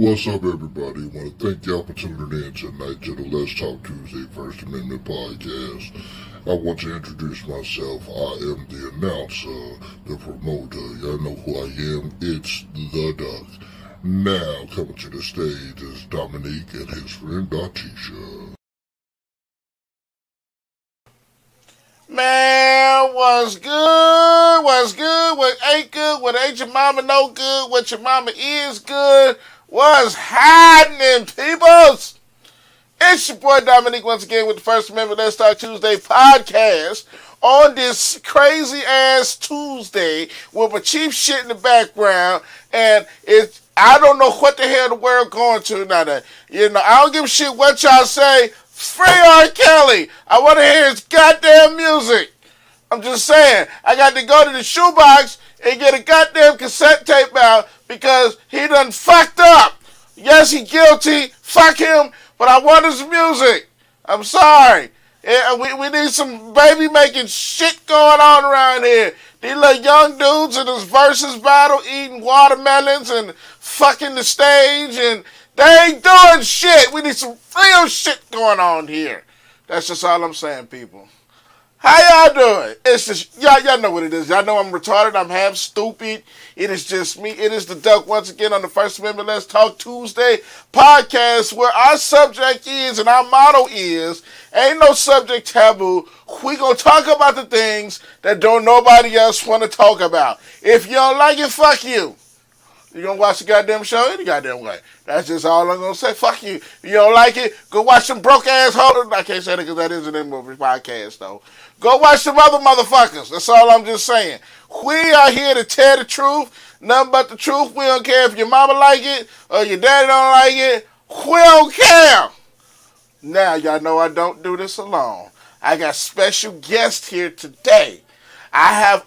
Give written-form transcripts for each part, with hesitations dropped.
What's up, everybody? I want to thank y'all for tuning in tonight to the Let's Talk Tuesday First Amendment podcast. I want to introduce myself. I am the announcer, the promoter. Y'all know who I am. It's the Duck. Now, coming to the stage is Dominique and his friend Datisha. Man, what's good? What's good? What ain't good? What ain't your mama no good? What your mama is good? What's happening, peoples? It's your boy Dominique once again with the First Amendment Let's Talk Tuesday podcast on this crazy ass Tuesday with my chief shit in the background, and I don't know what the hell the world going to now. I don't give a shit what y'all say. Free R. Kelly. I want to hear his goddamn music. I'm just saying, I got to go to the shoebox and get a goddamn cassette tape out because he done fucked up. Yes, he guilty. Fuck him. But I want his music. I'm sorry. Yeah, we need some baby making shit going on around here. These little young dudes in this versus battle eating watermelons and fucking the stage, and they ain't doing shit. We need some real shit going on here. That's just all I'm saying, people. How y'all doing? It's just, y'all know what it is. Y'all know I'm retarded. I'm half stupid. It is just me. It is the Duck once again on the First Amendment Let's Talk Tuesday podcast, where our subject is and our motto is, ain't no subject taboo. We gonna talk about the things that don't nobody else want to talk about. If you don't like it, fuck you. You gonna watch the goddamn show any goddamn way. That's just all I'm gonna say. Fuck you. If you don't like it, go watch some broke ass holders. I can't say that because that is an movie podcast though. Go watch some other motherfuckers. That's all I'm just saying. We are here to tell the truth. Nothing but the truth. We don't care if your mama like it or your daddy don't like it. We don't care. Now y'all know I don't do this alone. I got special guests here today. I have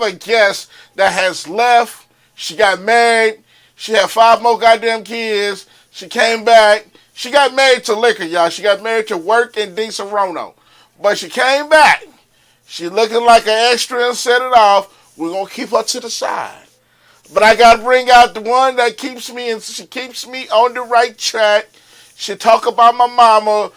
a guest that has left. She got married. She had 5 more goddamn kids. She came back. She got married to liquor, y'all. She got married to work in DeSerono. But she came back. She looking like an extra and set it off. We're going to keep her to the side. But I got to bring out the one that keeps me, and she keeps me on the right track. She talk about my mama.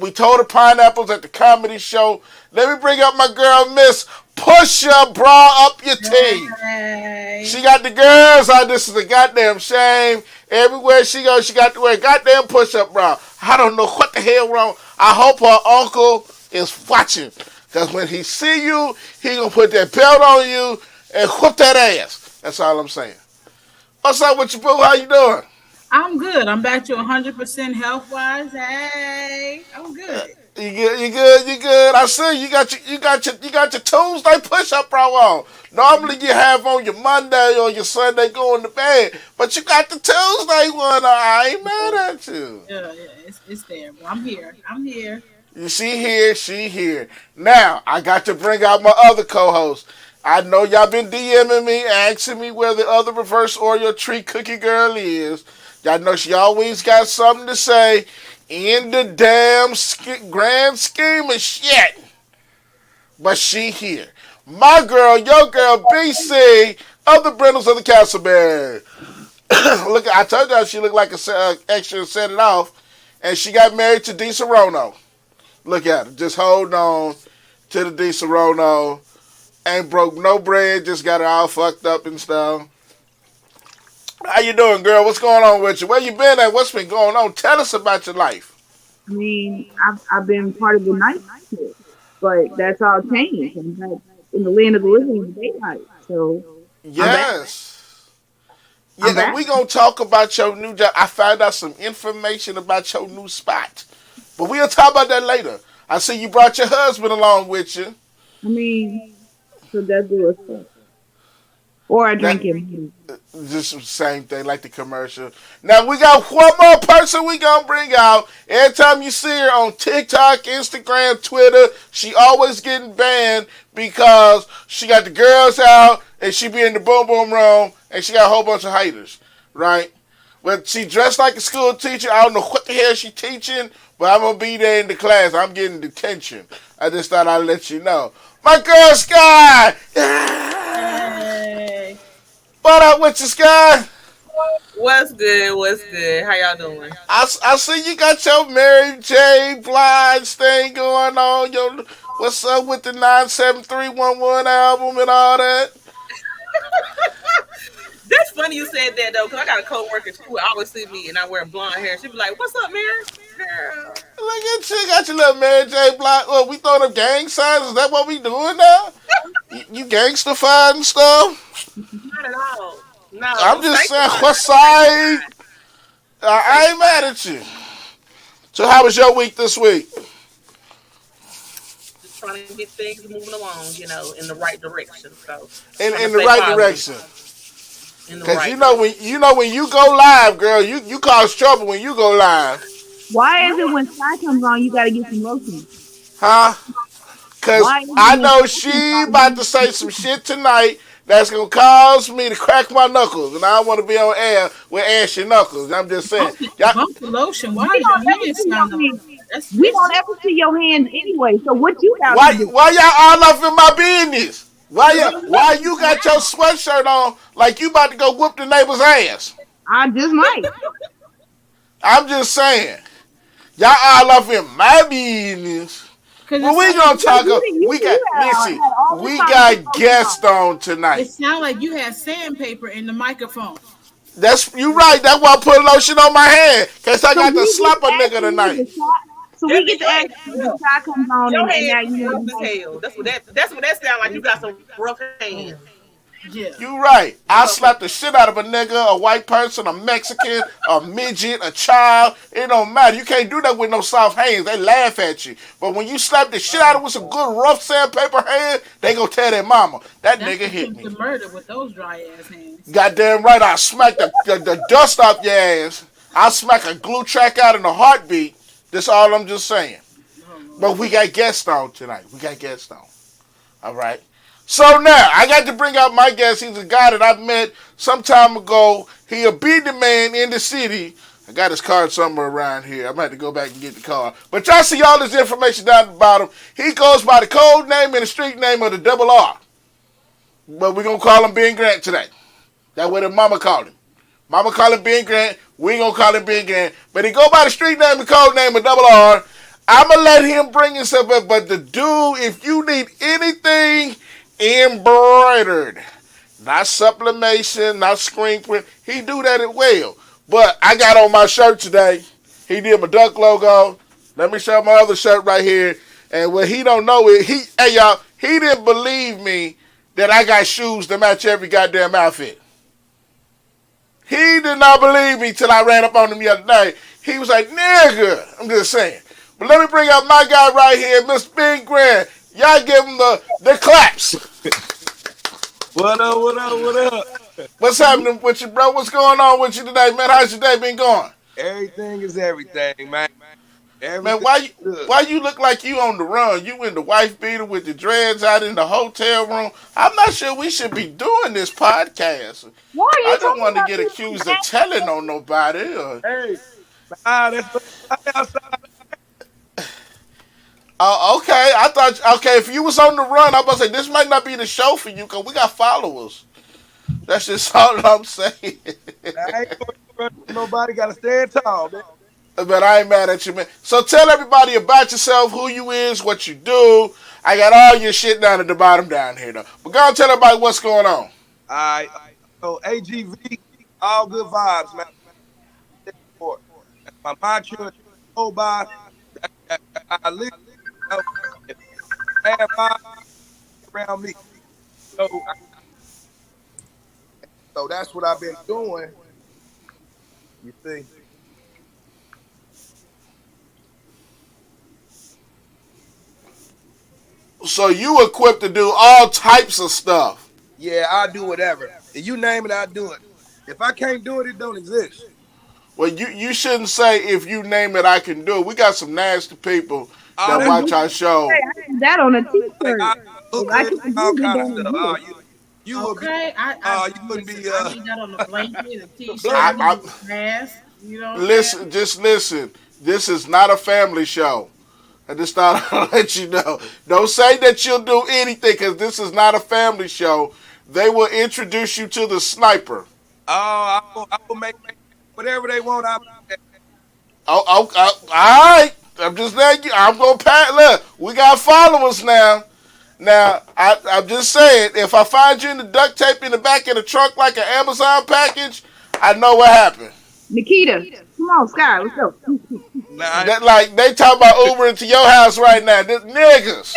We told her pineapples at the comedy show. Let me bring up my girl, Miss Push Your Bra Up Your Teeth. Hey. She got the girls out. This is a goddamn shame. Everywhere she goes, she got to wear a goddamn push-up bra. I don't know what the hell wrong. I hope her uncle is watching. Because when he see you, he going to put that belt on you and whoop that ass. That's all I'm saying. What's up with you, boo? How you doing? I'm good. I'm back to 100% health-wise. Hey, I'm good. You good. I see you got your Tuesday push-up bra on. Normally you have on your Monday or your Sunday going to bed, but you got the Tuesday one. I ain't mad at you. Yeah, it's there. But I'm here. She here. Now I got to bring out my other co-host. I know y'all been DMing me, asking me where the other reverse Oreo tree cookie girl is. Y'all know she always got something to say in the damn grand scheme of shit. But she here. My girl, your girl, BC, of the Brindles of the Castleberry. Look, I told y'all she looked like an extra and set it off. And she got married to DeSerono. Look at her. Just holding on to the DeSerono. Ain't broke no bread. Just got her all fucked up and stuff. How you doing, girl? What's going on with you? Where you been at? What's been going on? Tell us about your life. I mean, I've been part of the night shift, but that's all changed. I'm back in the land of the living in the daylight. So yes, yeah. We gonna talk about your new job. I found out some information about your new spot, but we'll talk about that later. I see you brought your husband along with you. I mean, so that's do stuff. Or I drink him. Just the same thing, like the commercial. Now, we got one more person we gonna bring out. Every time you see her on TikTok, Instagram, Twitter, she always getting banned because she got the girls out and she be in the boom boom room and she got a whole bunch of haters, right? But she dressed like a school teacher. I don't know what the hell she teaching, but I'm gonna be there in the class. I'm getting detention. I just thought I'd let you know. My girl, Sky! Hey. What up with you, Sky? What's good? What's good? How y'all doing? I see you got your Mary J. Blige thing going on. Your what's up with the 97311 album and all that? That's funny you said that though, cause I got a coworker. She would always see me and I wear blonde hair. She'd be like, "What's up, Mary?" Girl, Look at you, got your little Mary J. Blige. Oh, we throwing up gang signs? Is that what we doing now? You gangsterfied and stuff? not at all. No, I'm I'm just saying, sanctified. what I'm side? sanctified. I'm I ain't mad sanctified. at you. So how was your week this week? Just trying to get things moving along, in the right direction. So trying to In the stay right positive direction. in the Cause right direction. when you go live, girl, you cause trouble when you go live, Why is it when Sky comes on, you gotta get some lotion? huh? Cause Why is it I when know Sky comes she on, about you to gotta say get some some shit tonight that's gonna cause me to crack my knuckles, and I don't want to be on air with ashy knuckles. I'm just saying, y'all, Bump the lotion. Why We is your don't ever hands see your sound like hands. that? That's We don't fishy. ever see your hands anyway. So what you out to do? why y'all all up in my business? Why Wow. you got your sweatshirt on like you about to go whoop the neighbor's ass? I just might. I'm just saying, y'all all up in my business. Because Well, it we sound gonna like Because talk. you, you, We got you listen. had all the We time to put got lotion on. guests on it tonight. sound like you had sandpaper in the microphone. That's you right. That's why I put lotion on my hand. Cause I So got to we slap get a to ask nigga you tonight. the shot. So That we means get to your ask hands you is the rough. shot comes on, Your and hands now is you rough want as to hell. That's what that sound like. You got some rough hands. Yeah. You right. I Rough hands. slapped the shit out of a nigga, a white person, a Mexican, a midget, a child. It don't matter. You can't do that with no soft hands. They laugh at you. But when you slap the shit out of with some good rough sandpaper hands, they gonna tell their mama that That's nigga hit me. attempted murder with those dry ass hands. Goddamn right, I smack the dust off your ass. I smack a glue track out in a heartbeat. That's all I'm just saying. Oh Lord. But we got guests on tonight. We got guests on. All right. So now I got to bring out my guest. He's a guy that I met some time ago. He a beat man in the city. I got his card somewhere around here. I'm gonna have to go back and get the card. But y'all see all this information down at the bottom. He goes by the code name and the street name of the double R. But we're gonna call him Ben Grant today. That's what his mama called him. Mama call him Ben Grant. We ain't gonna call him Ben Grant. But he go by the street name and code name of double R. I'ma let him bring himself up. But the dude, if you need anything embroidered, not sublimation, not screen print, he do that as well. But I got on my shirt today. He did my duck logo. Let me show my other shirt right here. And what he don't know is hey y'all, he didn't believe me that I got shoes to match every goddamn outfit. He did not believe me till I ran up on him the other day. He was like, nigga. I'm just saying. But let me bring up my guy right here, Mr. Ben Grant. Y'all give him the claps. What up, what up, what up? What's happening with you, bro? What's going on with you today, man? How's your day been going? Everything is everything, man. Man, Everything is good. why you look like you on the run? You in the wife beater with the dreads out in the hotel room. I'm not sure we should be doing this podcast. Why are you I don't talking want to about get this? accused of telling on nobody. Hey, that's what outside. Okay. I thought, okay, if you was on the run, I was about to say, this might not be the show for you because we got followers. That's just all I'm saying. I ain't going to nobody. Got to stand tall, man. But I ain't mad at you, man. So tell everybody about yourself, who you is, what you do. I got all your shit down at the bottom down here, though. But go and tell everybody what's going on. All right. So AGV, all good vibes, man. That's my mantra. Go by. I live bad vibes around me. So, so that's what I've been doing. You see. So you equipped to do all types of stuff. Yeah, I'll do whatever. If you name it, I'll do it. If I can't do it, it don't exist. Well, you shouldn't say if you name it, I can do it. We got some nasty people Oh, that that's watch our show. Hey, I need that on a like t-shirt. If I hookers, can all do it, kind of don't stuff. do Oh, it. you would be, Okay, you would be, I need that on a blanket, a t-shirt, I, a mask. You know what I'm listen, saying? just listen. This is not a family show. I just thought I'd let you know. Don't say that you'll do anything because this is not a family show. They will introduce you to the sniper. I will make whatever they want. All right. I'm just letting you. I'm gonna pat. Look, we got followers now. Now, I'm just saying, if I find you in the duct tape in the back of the trunk like an Amazon package, I know what happened. Nikita, come on, Sky, let's go. Nah, That, like, they talk about Ubering to your house right now. This niggas.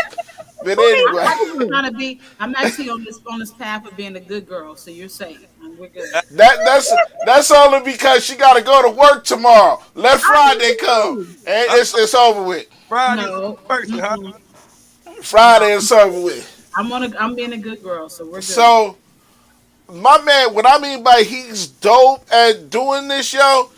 But anyway, I'm actually on this path of being a good girl, so you're safe. We're good. that's only because she got to go to work tomorrow. Let Friday come, and it's over with. Friday No. person, huh? Friday is over with. I'm being a good girl, so we're good. So, my man, what I mean by he's dope at doing this, yo,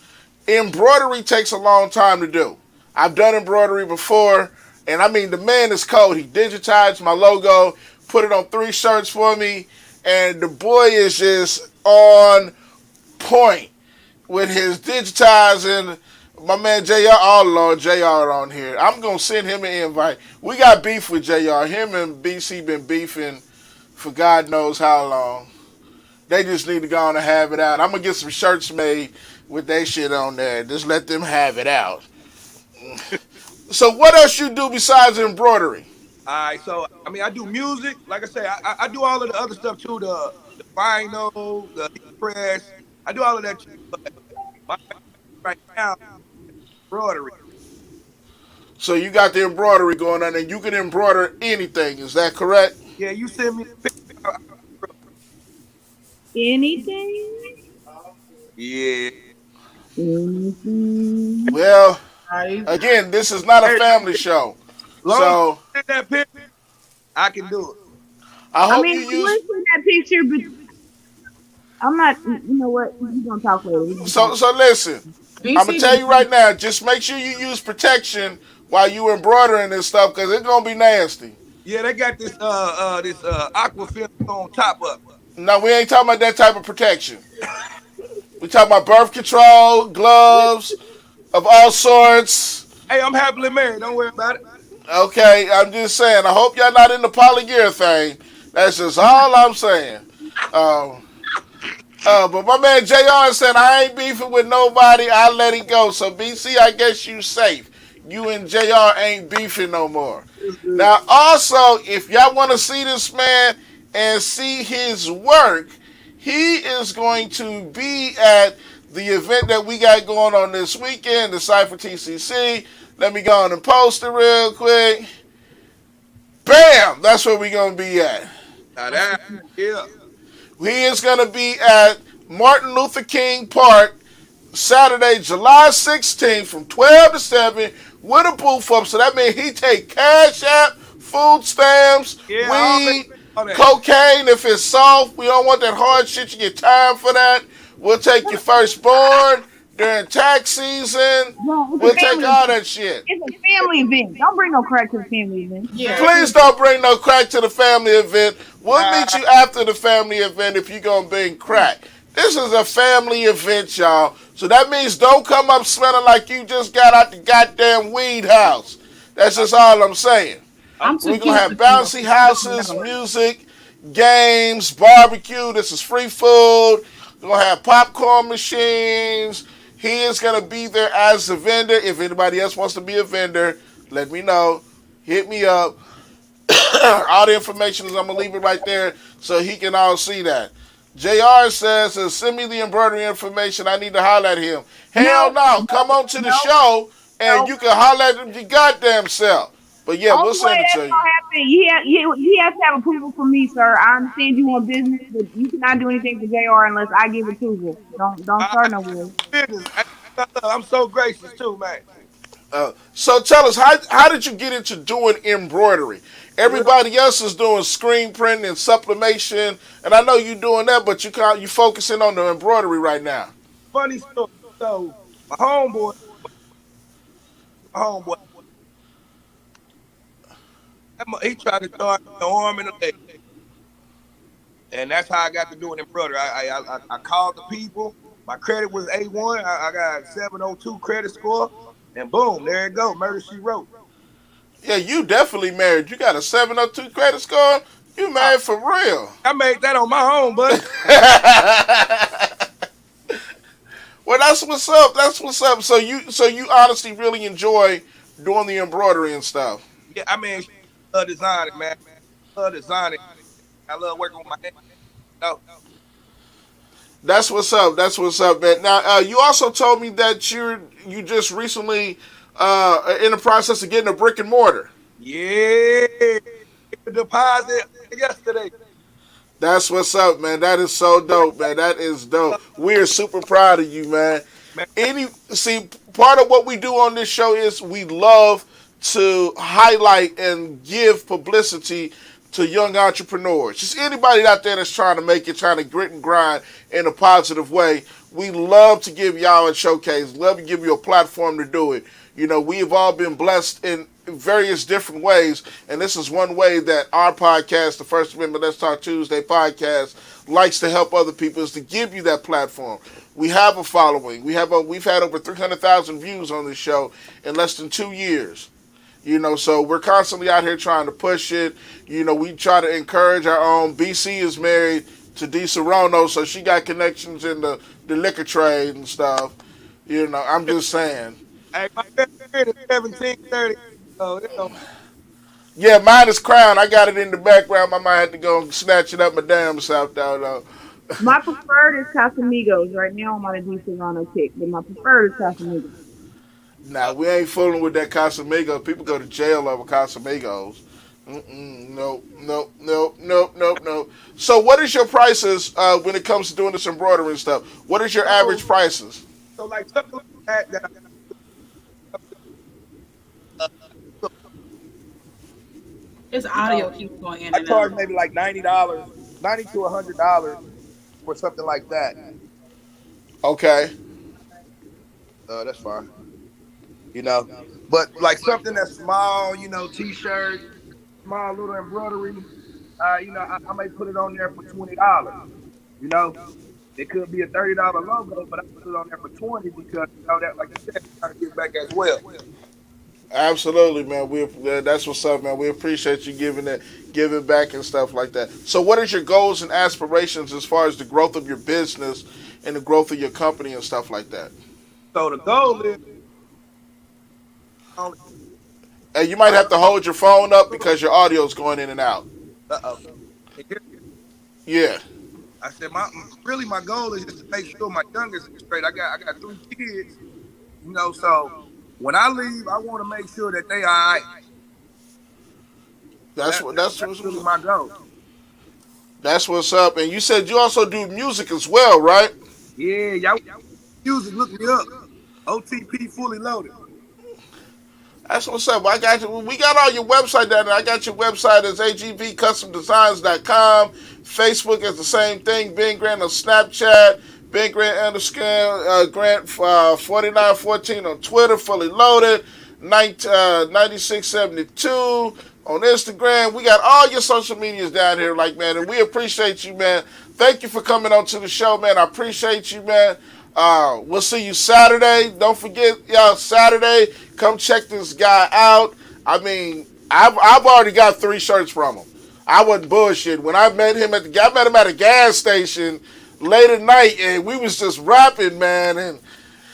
embroidery takes a long time to do. I've done embroidery before, and I mean, the man is cold. He digitized my logo, put it on 3 shirts for me, and the boy is just on point with his digitizing. My man JR, oh Lord, JR on here. I'm going to send him an invite. We got beef with JR. Him and BC been beefing for God knows how long. They just need to go on and have it out. I'm going to get some shirts made with that shit on there. Just let them have it out. So what else you do besides embroidery? All right, so I mean, I do music. Like I say, I do all of the other stuff too. The vinyl, the press. I do all of that. But my right now, embroidery. So you got the embroidery going on, and you can embroider anything. Is that correct? Yeah, you send me. Anything? Yeah. Anything? Well, again, this is not a family show. So That picture, I can do it. I hope you you use. see that picture, but I'm not. You know what? We're gonna talk later. So listen. I'm gonna tell you right now. Just make sure you use protection while you embroidering this stuff, because it's gonna be nasty. Yeah, they got this aqua film on top of it. No, we ain't talking about that type of protection. We talking about birth control, gloves of all sorts. Hey, I'm happily married. Don't worry about it. Okay, I'm just saying. I hope y'all not in the polygear thing. That's just all I'm saying. But my man JR said, I ain't beefing with nobody. I let it go. So, BC, I guess you safe. You and JR ain't beefing no more. Now, also, if y'all want to see this man and see his work, he is going to be at the event that we got going on this weekend, the Cypher TCC. Let me go on and post it real quick. Bam! That's where we going to be at. Now that, yeah. He is going to be at Martin Luther King Park Saturday, July 16th from 12 to 7 with a booth up. So that means he take Cash App, food stamps, weed, cocaine if it's soft. We don't want that hard shit. You get time for that. We'll take your firstborn during tax season. We'll take all that shit. It's a family event. Don't bring no crack to the family event. Yeah. Please don't bring no crack to the family event. We'll meet you after the family event if you're going to bring crack. This is a family event, y'all. So that means don't come up smelling like you just got out the goddamn weed house. That's just all I'm saying. We're going to have bouncy houses, music, games, barbecue. This is free food. We're going to have popcorn machines. He is going to be there as a vendor. If anybody else wants to be a vendor, let me know. Hit me up. All the information is, I'm going to leave it right there so he can all see that. JR says, send me the embroidery information. I need to holler at him. Hell no. Come on to the show and you can holler at him your goddamn self. But yeah, we'll send it to you. He has to have approval from me, sir. I understand you want business, but you cannot do anything for JR unless I give approval. Don't start nowhere. I'm so gracious too, man. So tell us, how did you get into doing embroidery? Everybody else is doing screen printing and sublimation, and I know you're doing that, but you focusing on the embroidery right now. Funny story. So my homeboy, he tried to start the arm and the leg, and that's how I got to doing embroidery. I called the people. My credit was A1. I got 702 credit score, and boom, there it go. Murder She Wrote. Yeah, you definitely married. You got a 702 credit score? You married for real. I made that on my own, buddy. Well, that's what's up. That's what's up. So you honestly really enjoy doing the embroidery and stuff. Yeah, I mean, I love designing, man. I love designing. I love working with my hands. No, That's what's up. That's what's up, man. Now, you also told me that you just recently in the process of getting a brick and mortar. yeah, deposit yesterday. That's what's up, man. That is so dope, man. That is dope. We are super proud of you, man. Man, See, part of what we do on this show is we love to highlight and give publicity to young entrepreneurs. Just anybody out there that's trying to make it, trying to grit and grind in a positive way. We love to give y'all a showcase. Love to give you a platform to do it. You know, we have all been blessed in various different ways, and this is one way that our podcast, the First Amendment Let's Talk Tuesday podcast, likes to help other people, is to give you that platform. We have a following. We've had over 300,000 views on this show in less than 2 years. You know, so we're constantly out here trying to push it. You know, we try to encourage our own. BC is married to D. Serrano, so she got connections in the liquor trade and stuff. You know, I'm just saying. hey, my best friend is 1730. So, Yeah, mine is Crown. I got it in the background. I might have to go and snatch it up my damn self, though. My preferred is Casamigos. Right now I'm on a D Serrano kick, but my preferred is Casamigos. Nah, we ain't fooling with that Casamigos. People go to jail over Casamigos. Nope, nope, nope, nope, nope, nope. So what is your prices when it comes to doing this embroidery and stuff? What is your average prices? so like something like that His audio keeps going in I and charge out. maybe like $90, $90 to $100 for something like that. Okay. That's fine. You know, but like something that's small, t-shirt, small little embroidery. I may put it on there for $20. You know, it could be a $30 logo, but I put it on there for 20 because that, like you said, I'm trying to get back as well. Absolutely, man. That's what's up, man. We appreciate you giving back and stuff like that. So, what is your goals and aspirations as far as the growth of your business and the growth of your company and stuff like that? So the goal is, Hey, you might have to hold your phone up because your audio's going in and out. uh-oh. Yeah. I said my goal is just to make sure my youngest is straight. I got 3 kids, so when I leave, I want to make sure that they all right. That's really my goal. That's what's up. And you said you also do music as well, right? Yeah, y'all music, look me up. OTP fully loaded. That's what's up. I got you. We got all your website down there. I got your website as agvcustomdesigns.com. Facebook is the same thing. Ben Grant on Snapchat. Ben Grant underscore Grant 4914 on Twitter. Fully loaded. 9672 on Instagram. We got all your social medias down here, man, and we appreciate you, man. Thank you for coming on to the show, man. I appreciate you, man. We'll see you Saturday. Don't forget, y'all, Saturday, come check this guy out. I mean, I've already got 3 shirts from him. I wasn't bullshit. When I met him at a gas station late at night, and we was just rapping, man, and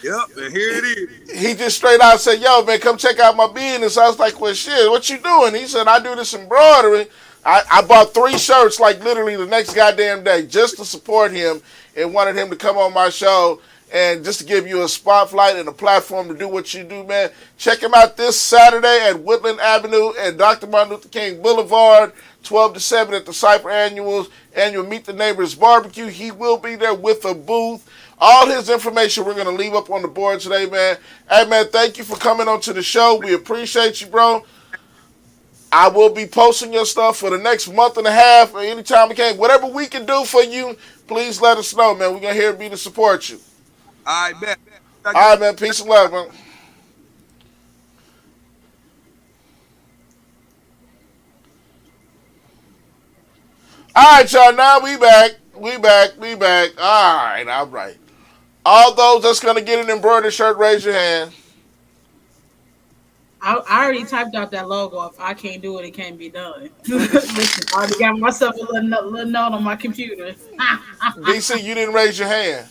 Yep, and here it is. he just straight out said, yo, man, come check out my business. I was like, well, shit, what you doing? He said, I do this embroidery. I bought 3 shirts, like, literally the next goddamn day just to support him and wanted him to come on my show and just to give you a spotlight and a platform to do what you do, man. Check him out this Saturday at Woodland Avenue and Dr. Martin Luther King Boulevard, 12 to 7 at the Cypher annual Meet the Neighbors Barbecue. He will be there with a booth. All his information we're going to leave up on the board today, man. Hey, man, thank you for coming on to the show. We appreciate you, bro. I will be posting your stuff for the next month and a half or anytime we can. Whatever we can do for you, please let us know, man. We're going to here be to support you. I bet. All right, man. Peace and love, man. All right, y'all. Now we back. We back. All right. All those that's going to get an embroidered shirt, raise your hand. I already typed out that logo. If I can't do it, it can't be done. Listen, I already got myself a little note on my computer. DC, you didn't raise your hand.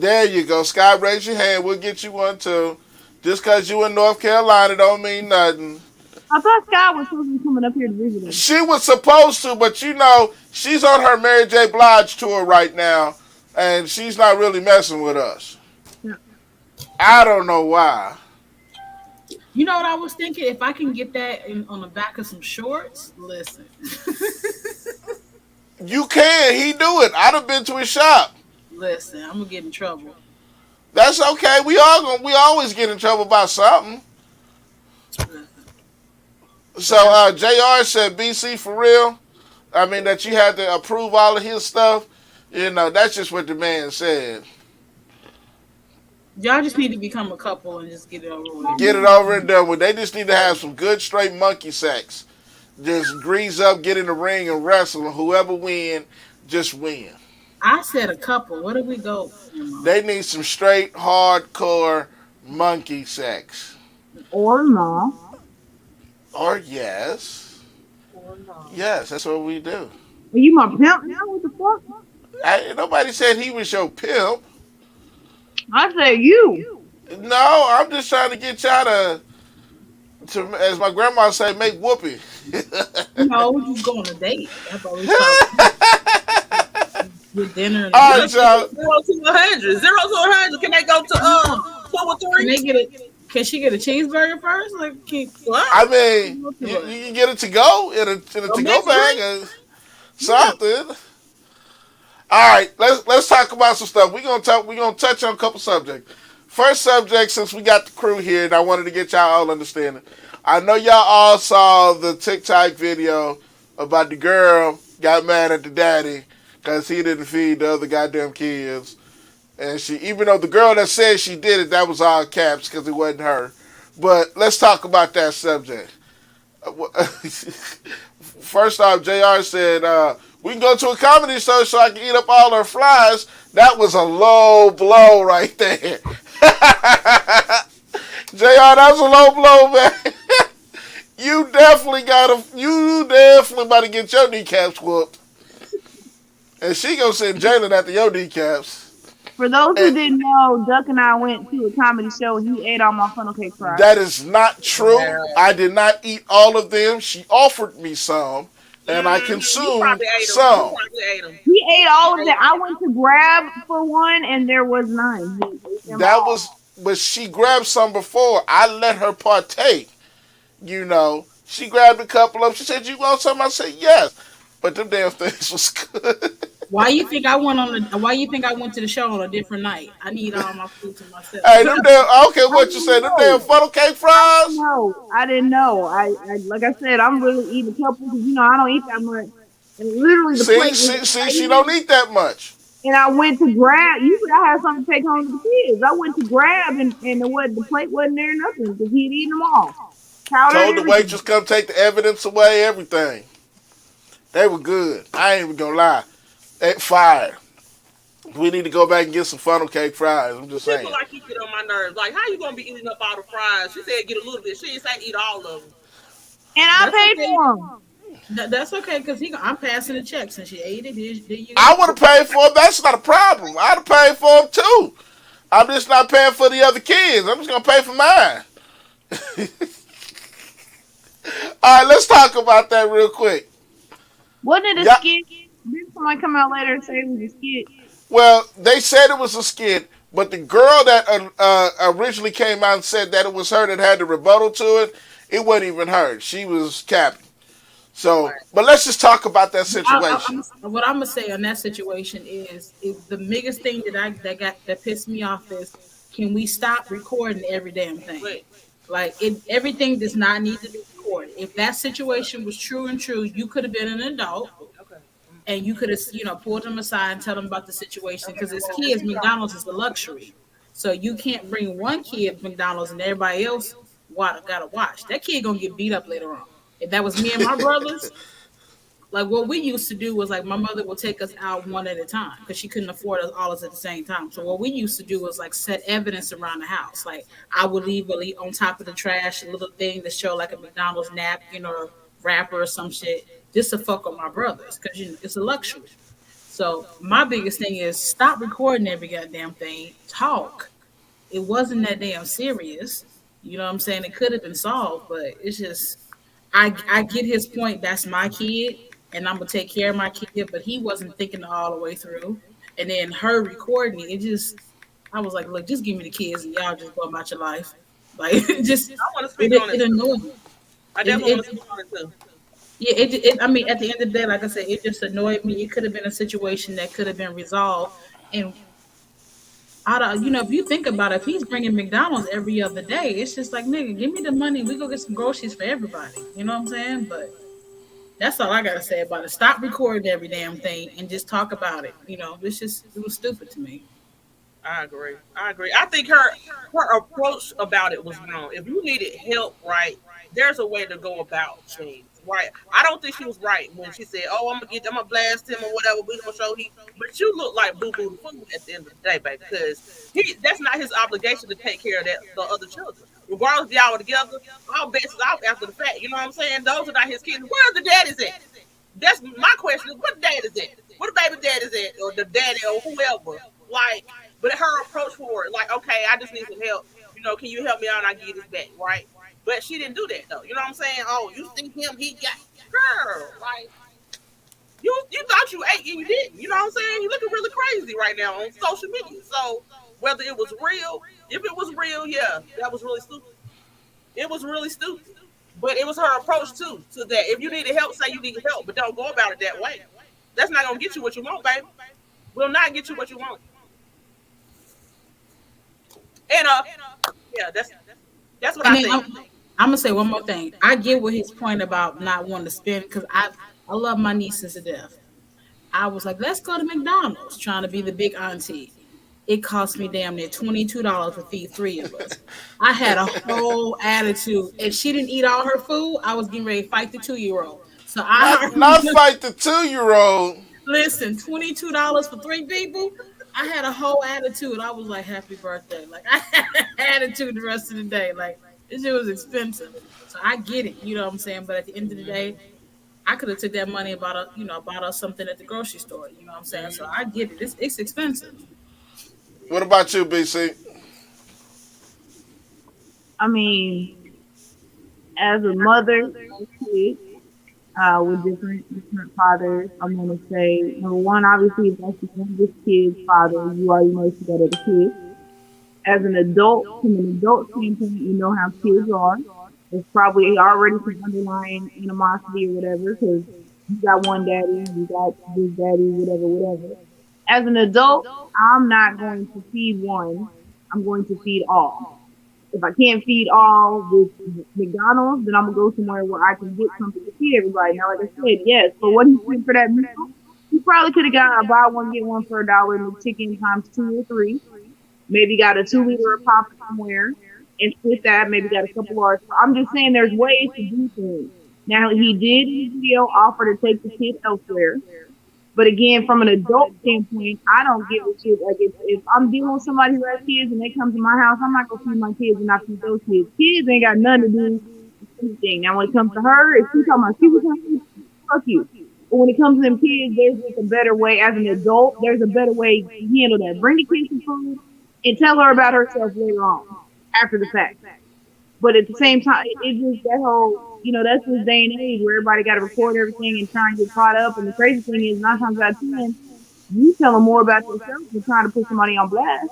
There you go. Scott, raise your hand. We'll get you one too. Just because you in North Carolina don't mean nothing. I thought Scott was supposed to be coming up here to visit us. She was supposed to, but you know, she's on her Mary J. Blige tour right now, and she's not really messing with us. Yeah. I don't know why. You know what I was thinking? If I can get that on the back of some shorts, listen. You can. He do it. I'd have been to his shop. Listen, I'm gonna get in trouble. That's okay. We always get in trouble about something. So JR said BC for real. I mean that you had to approve all of his stuff. You know, that's just what the man said. Y'all just need to become a couple and just get it over with. Get it over and done with. They just need to have some good straight monkey sex. Just grease up, get in the ring and wrestle, and whoever win, just win. I said a couple. Where do we go? They need some straight, hardcore monkey sex. Or no. Or yes. Or no. Yes, that's what we do. Are you my pimp now? What the fuck? Nobody said he was your pimp. I said you. No, I'm just trying to get y'all to as my grandma say, make whoopee. No, you go on a date. That's all we talking. With dinner. And All right, y'all. 0 to 100. 0 to 100. Can they go to 2 or 3? Can they get it? Can she get a cheeseburger first? Like, what? I mean, you can get it to go in a to go bag or something. All right, let's talk about some stuff. We're gonna touch on a couple subjects. First subject, since we got the crew here, and I wanted to get y'all all understanding. I know y'all all saw the TikTok video about the girl got mad at the daddy because he didn't feed the other goddamn kids. And she, even though the girl that said she did it, that was all caps because it wasn't her. But let's talk about that subject. First off, JR said, we can go to a comedy show so I can eat up all her flies. That was a low blow right there. JR, that was a low blow, man. You definitely about to get your kneecaps whooped. And she gonna send Jalen after your kneecaps. For those who didn't know, Duck and I went to a comedy show and he ate all my funnel cake fries. That is not true. I did not eat all of them. She offered me some, and I consumed some. He ate all of them. I went to grab for one, and there was none. But she grabbed some before. I let her partake. You know, she grabbed a couple of them. She said, "You want some?" I said, "Yes." But them damn things was good. Why you think I went to the show on a different night? I need all my food to myself. Hey, them damn. I don't care what you say. Them damn funnel cake fries. No, I didn't know. I like I said, I'm really eating a couple because I don't eat that much. And literally the plate. She don't eat that much. And I went to grab. Usually I have something to take home to the kids. I went to grab and the plate wasn't there nothing because he'd eaten them all. Told the waitress come take the evidence away, everything. They were good. I ain't even gonna lie. They fire. We need to go back and get some funnel cake fries. I'm just saying. People like you get on my nerves. Like, how you gonna be eating up all the fries? She said get a little bit. She didn't say eat all of them. And I paid for them. That's okay because I'm passing the check since she ate it. I would have paid for it. That's not a problem. I'd have paid for them too. I'm just not paying for the other kids. I'm just gonna pay for mine. All right, let's talk about that real quick. Wasn't it a skit? Didn't somebody come out later and say it was a skit? Well, they said it was a skit, but the girl that originally came out and said that it was her that had the rebuttal to it, it wasn't even her. She was capping. So, but let's just talk about that situation. What I'm gonna say on that situation is the biggest thing that pissed me off is, can we stop recording every damn thing? Wait. Like everything does not need to be recorded. If that situation was true, you could have been an adult. And you could have, pulled them aside and tell them about the situation because as kids, McDonald's is a luxury. So you can't bring one kid to McDonald's and everybody else gotta watch. That kid gonna get beat up later on. If that was me and my brothers, like what we used to do was like my mother would take us out one at a time because she couldn't afford us all at the same time. So what we used to do was like set evidence around the house. Like I would leave on top of the trash a little thing to show like a McDonald's napkin or wrapper or some shit. Just to fuck with my brothers, because it's a luxury. So my biggest thing is stop recording every goddamn thing. Talk. It wasn't that damn serious. You know what I'm saying? It could have been solved, but it's just I get his point. That's my kid, and I'm gonna take care of my kid. But he wasn't thinking all the way through. And then her recording it, I was like, look, just give me the kids, and y'all just go about your life. Like, just I want to speak on it it. annoyed me. I definitely want to speak on it too. Yeah, I mean, at the end of the day, like I said, it just annoyed me. It could have been a situation that could have been resolved, and if you think about it, if he's bringing McDonald's every other day, it's just like, nigga, give me the money. We go get some groceries for everybody. You know what I'm saying? But that's all I gotta say about it. Stop recording every damn thing and just talk about it. It was stupid to me. I agree. I think her approach about it was wrong. If you needed help, right, there's a way to go about things, right? I don't think she was right when she said, "Oh, I'm gonna blast him or whatever. We gonna show he." But you look like boo boo the fool at the end of the day, baby, because that's not his obligation to take care of the other children. Regardless if y'all were together, all bets is out after the fact. You know what I'm saying? Those are not his kids. Where are the daddies at? That's my question. Is what the dad is at? Where the baby dad is at, or the daddy, or whoever? Like. But her approach for it, like, okay, I just need some help. Can you help me out and I give this back, right? But she didn't do that though. You know what I'm saying? Oh, you think he got girl, like you thought you ate and you didn't. You know what I'm saying? You looking really crazy right now on social media. So whether it was real, if it was real, yeah, that was really stupid. It was really stupid. But it was her approach too to that. If you needed help, say you needed help, but don't go about it that way. That's not gonna get you what you want, baby. Will not get you what you want. And yeah, that's what I think. I'm gonna say one more thing. I get what his point about not wanting to spend because I love my nieces to death. I was like, let's go to McDonald's, trying to be the big auntie. It cost me damn near $22 to feed 3 of us. I had a whole attitude, and she didn't eat all her food. I was getting ready to fight the 2-year-old. So not fight the 2-year-old. Listen, $22 for 3 people. I had a whole attitude. I was like, happy birthday. Like, I had an attitude the rest of the day. Like, this shit was expensive. So I get it, you know what I'm saying? But at the end of the day, I could have took that money and bought us something at the grocery store. You know what I'm saying? So I get it. It's expensive. What about you, BC? I mean, as a mother of kids, with different fathers, I'm gonna say number one, obviously, if that's the youngest kid's father, you already know she got other kids. As an adult, from an adult standpoint, you know how kids are. There's probably already some underlying animosity or whatever, because you got one daddy, you got this daddy, whatever. As an adult, I'm not going to feed one. I'm going to feed all. If I can't feed all with McDonald's, then I'm gonna go somewhere where I can get something to feed everybody. Now, like I said, yes, but what he spent for that meal, he probably could have got a buy one get one for $1 McChicken times 2 or 3. Maybe got a 2-liter of pop somewhere and split that. Maybe got a couple hours. I'm just saying, there's ways to do things. Now, he did in his video offer to take the kid elsewhere. But again, from an adult standpoint, I don't give a shit. Like, if I'm dealing with somebody who has kids and they come to my house, I'm not going to feed my kids and not feed those kids. Kids ain't got nothing to do with anything. Now, when it comes to her, if she's talking about super time, fuck you. But when it comes to them kids, there's just a better way. As an adult, there's a better way to handle that. Bring the kids some food and tell her about herself later on, after the fact. But at the same time, it's just that whole, that's this day and age where everybody got to record everything and try and get caught up. And the crazy thing is, 9 times out of 10, you tell them more about yourself than trying to put somebody on blast.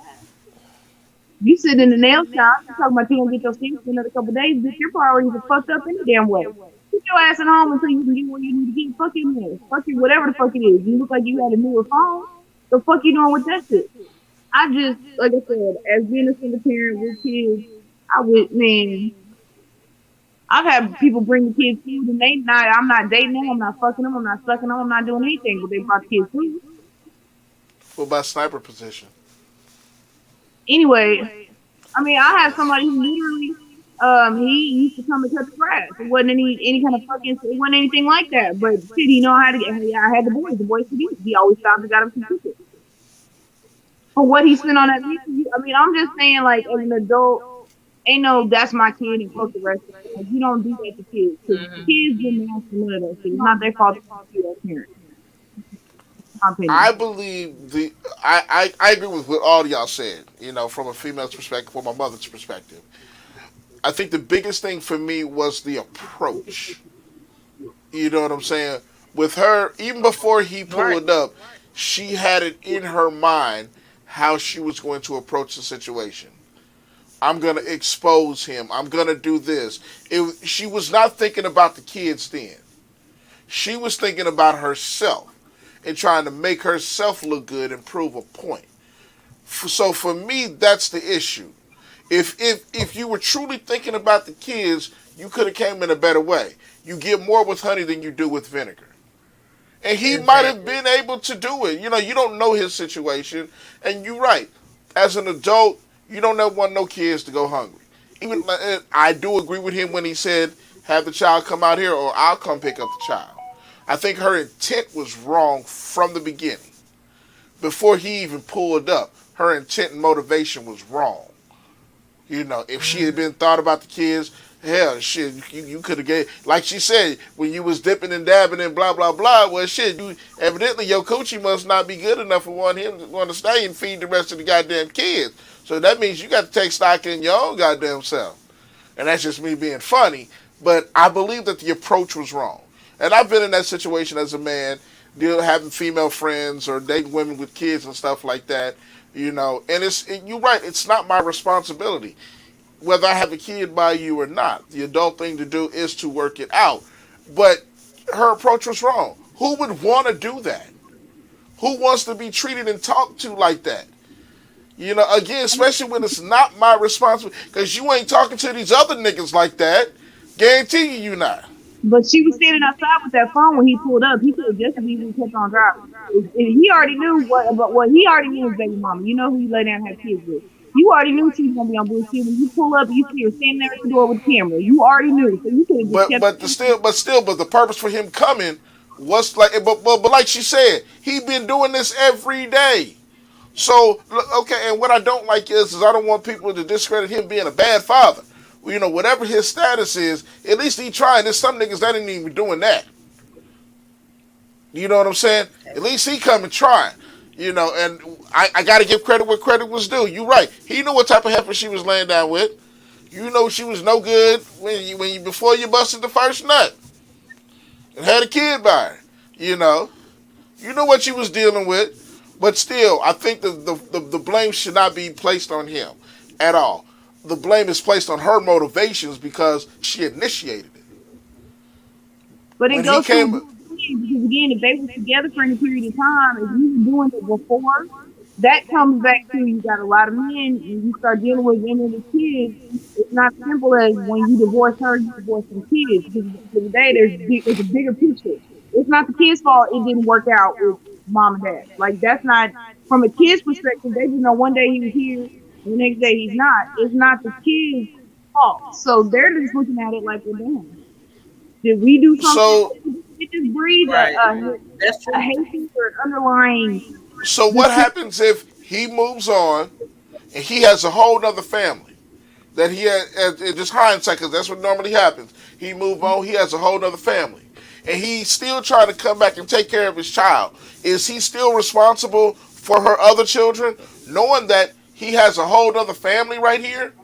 You sit in the nail shop, you talking about you gonna get your stamps in another couple of days, bitch, your priorities are fucked up any damn way. Put your ass at home until you can get where you need to get. Fuck your nails. Fuck your whatever the fuck it is. You look like you had a newer phone. The fuck you doing with that shit? I just, like I said, as being a single parent with kids, I've had people bring the kids food and I'm not dating them, I'm not fucking them, I'm not sucking them, I'm not doing anything, but they brought the kids food. What about sniper position? Anyway, I have somebody who literally, he used to come and cut the grass. It wasn't any kind of fucking, it wasn't anything like that, but shit, he know how to get, I had the boys to do it. He always stopped and got him some tickets. For what he spent on that music, I'm just saying, like, as an adult, ain't no, that's my kid and fuck the rest of it. Like, you don't do that to kids. Because kids didn't ask for none of that shit. It's not their fault to be that parent. My I opinion. believe I agree with what all y'all said. You know, from a female's perspective, from my mother's perspective. I think the biggest thing for me was the approach. You know what I'm saying? With her, even before he Right. pulled up, she had it in her mind how she was going to approach the situation. I'm gonna expose him. I'm gonna do this. She was not thinking about the kids then. She was thinking about herself and trying to make herself look good and prove a point. So for me, that's the issue. If you were truly thinking about the kids, you could have came in a better way. You get more with honey than you do with vinegar. And he might have Exactly. been able to do it. You know, you don't know his situation. And you're right. As an adult, you don't ever want no kids to go hungry. Even I do agree with him when he said, have the child come out here or I'll come pick up the child. I think her intent was wrong from the beginning. Before he even pulled up, her intent and motivation was wrong. You know, if she had been thought about the kids, hell, shit, you could have gave, like she said, when you was dipping and dabbing and blah blah blah. Well, shit, you evidently your coochie must not be good enough for one him to want to stay and feed the rest of the goddamn kids. So that means you got to take stock in your own goddamn self. And that's just me being funny. But I believe that the approach was wrong. And I've been in that situation as a man, having female friends or dating women with kids and stuff like that. You know, and you're right. It's not my responsibility whether I have a kid by you or not. The adult thing to do is to work it out. But her approach was wrong. Who would want to do that? Who wants to be treated and talked to like that? You know, again, especially when it's not my responsibility, because you ain't talking to these other niggas like that. Guarantee you not. But she was standing outside with that phone when he pulled up. He could have just as easily kept on driving. He already knew what, but what he already knew was baby mama. You know who you lay down and have kids with. You already knew she was gonna be on bullshit. When you pull up, you see her standing there at the door with the camera. You already knew, so you could have just But kept. but the still but still but the purpose for him coming was like but like she said, he been doing this every day. So okay, and what I don't like is I don't want people to discredit him being a bad father. Well, you know, whatever his status is, at least he trying. There's some niggas that ain't even doing that. You know what I'm saying? At least he coming trying. You know, and I got to give credit where credit was due. You right. He knew what type of heifer she was laying down with. You know she was no good when you before you busted the first nut and had a kid by her. You know, you know what you was dealing with. But still, I think the blame should not be placed on him at all. The blame is placed on her motivations because she initiated it. But it When he goes to came, because again, if they were together for any period of time, if you were doing it before, that comes back to you got a lot of men and you start dealing with them and the kids. It's not simple as when you divorce her, you divorce some kids. Because at the end of the day, there's a bigger picture. It's not the kid's fault it didn't work out with mom and dad. Like that's not from a kid's perspective. They just know one day he was here, and the next day he's not. It's not the kid's fault. So they're just looking at it like, well, damn. Did we do something? so It just breeds Right. That's a true. hatred or underlying. so what happens if he moves on and he has a whole other family that he had? Just hindsight, because that's what normally happens. He moved on. He has a whole other family, and he's still trying to come back and take care of his child. Is he still responsible for her other children, knowing that he has a whole other family right here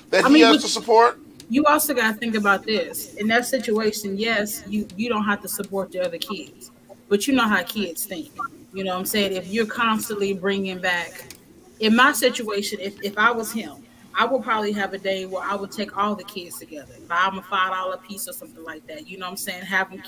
that I he mean, has but to support? you also got to think about this. In that situation, yes, you don't have to support the other kids, but you know how kids think. You know what I'm saying? If you're constantly bringing back, in my situation, if I was him, I would probably have a day where I would take all the kids together, buy them a $5 piece or something like that. You know what I'm saying? Have them,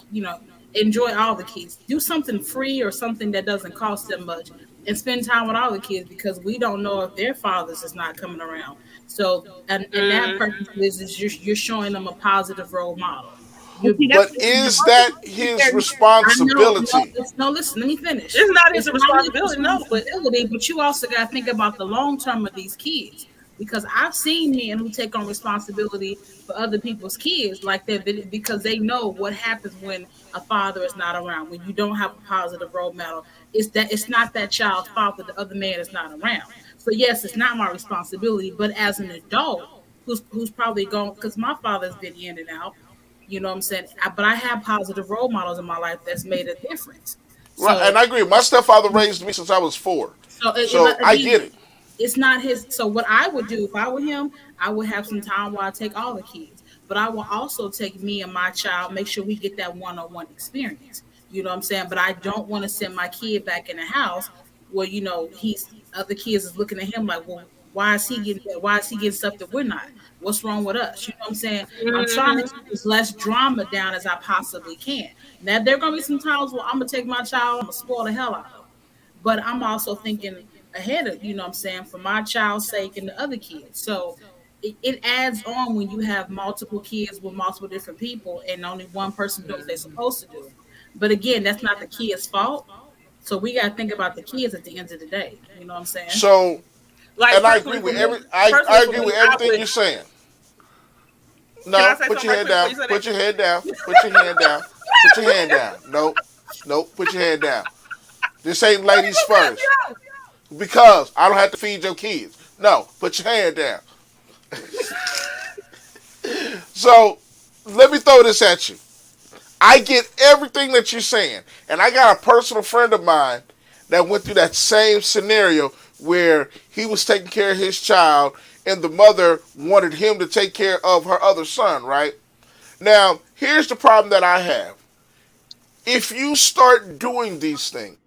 enjoy all the kids. Do something free or something that doesn't cost them much, and spend time with all the kids because we don't know if their fathers is not coming around. So, and that Mm. purpose is you're showing them a positive role model. But You, see, that's But the is divorce that is his there. I know, no, responsibility? no. Listen, let me finish. It's not his It's not his responsibility, no, but responsibility, but you also got to think about the long term of these kids. Because I've seen men who take on responsibility for other people's kids like that because they know what happens when a father is not around, when you don't have a positive role model. It's not that child's fault that the other man is not around. So yes, it's not my responsibility, but as an adult who's probably going, because my father's been in and out, you know what I'm saying? But I have positive role models in my life that's made a difference. Right, So and I agree. My stepfather raised me since I was 4, so I get it. it's not his. So what I would do if I were him, I would have some time where I take all the kids, but I will also take me and my child, make sure we get that one-on-one experience. You know what I'm saying? But I don't want to send my kid back in the house where he's other kids is looking at him like, well, why is he getting that? Why is he getting stuff that we're not? What's wrong with us? You know what I'm saying? I'm trying to keep as less drama down as I possibly can. Now there are gonna be some times where I'm gonna take my child, I'm gonna spoil the hell out of him. But I'm also thinking ahead of, you know what I'm saying, for my child's sake and the other kids. So it adds on when you have multiple kids with multiple different people and only one person does what they're supposed to do. But again, that's not the kid's fault. So we gotta think about the kids at the end of the day. You know what I'm saying? So, Like and I personally agree for with me, I personally for agree me, with I everything would. you're saying. Can I No, say put something your right head quick before down. you say Put that? your head down. Put your hand down. Put your hand down. Nope. Nope. Put your hand down. This ain't ladies first. Because I don't have to feed your kids. No, put your hand down. So let me throw this at you. I get everything that you're saying. And I got a personal friend of mine that went through that same scenario where he was taking care of his child and the mother wanted him to take care of her other son, right? Now, here's the problem that I have. If you start doing these things,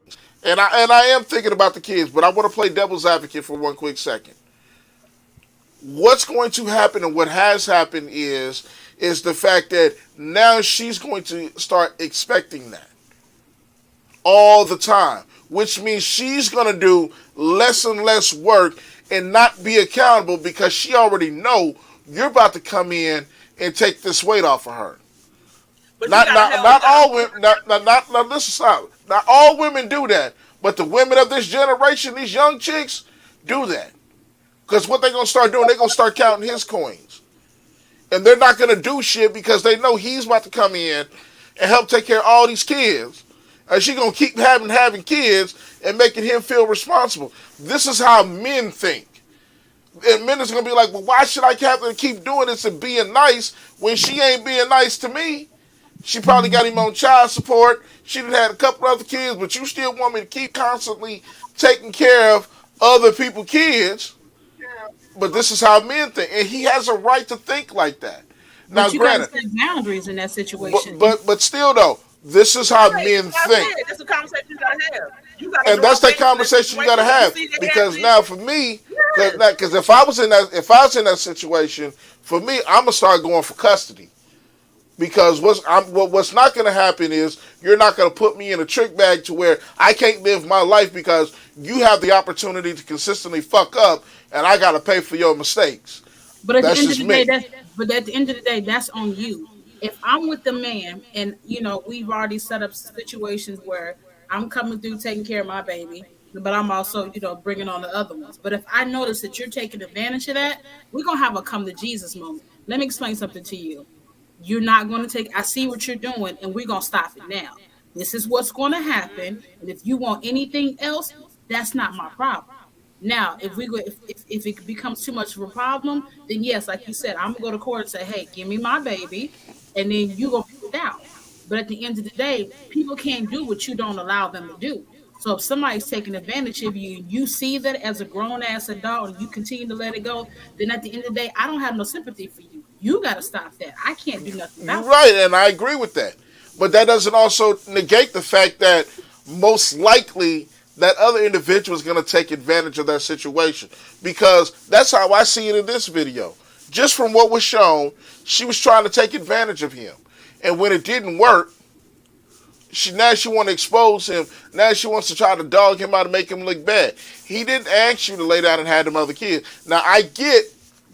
and I am thinking about the kids, but I want to play devil's advocate for one quick second. What's going to happen and what has happened is the fact that now she's going to start expecting that all the time, which means she's going to do less and less work and not be accountable because she already know you're about to come in and take this weight off of her. But you Not gotta not help. not all women. Not listen. Stop. Not all women do that, but the women of this generation, these young chicks, do that. Because what they're gonna start doing, they're gonna start counting his coins, and they're not gonna do shit because they know he's about to come in and help take care of all these kids, and she gonna keep having kids and making him feel responsible. This is how men think. And men is gonna be like, well, why should I have to keep doing this and being nice when she ain't being nice to me? She probably got him on child support. She done had a couple other kids, but you still want me to keep constantly taking care of other people's kids. But this is how men think, and he has a right to think like that. Now, But you gotta granted, set boundaries in that situation. but still though, this is how Right, men that's what I think, said. That's a conversation you gotta have. You gotta and that's draw the back from that conversation you got to situation. You have. see that Because happening. now, for me, Yes. because if I was in that situation, for me, I'm gonna start going for custody. Because what's not going to happen is you're not going to put me in a trick bag to where I can't live my life because you have the opportunity to consistently fuck up and I got to pay for your mistakes. But at the That's end of just the day, me. that's on you. If I'm with the man, and we've already set up situations where I'm coming through taking care of my baby, but I'm also bringing on the other ones. But if I notice that you're taking advantage of that, we're gonna have a come to Jesus moment. Let me explain something to you. You're not going to take, I see what you're doing, and we're going to stop it now. This is what's going to happen. And if you want anything else, that's not my problem. Now, if it becomes too much of a problem, then yes, like you said, I'm gonna go to court and say, hey, give me my baby, and then you gonna put it down. But at the end of the day, people can't do what you don't allow them to do. So if somebody's taking advantage of you, and you see that as a grown ass adult, and you continue to let it go, then at the end of the day, I don't have no sympathy for you. You got to stop that. I can't do nothing You're about that. right, and I agree with that. But that doesn't also negate the fact that most likely that other individual is going to take advantage of that situation. Because that's how I see it in this video. Just from what was shown, she was trying to take advantage of him. And when it didn't work, now she want to expose him. Now she wants to try to dog him out and make him look bad. He didn't ask you to lay down and have them other kids. Now I get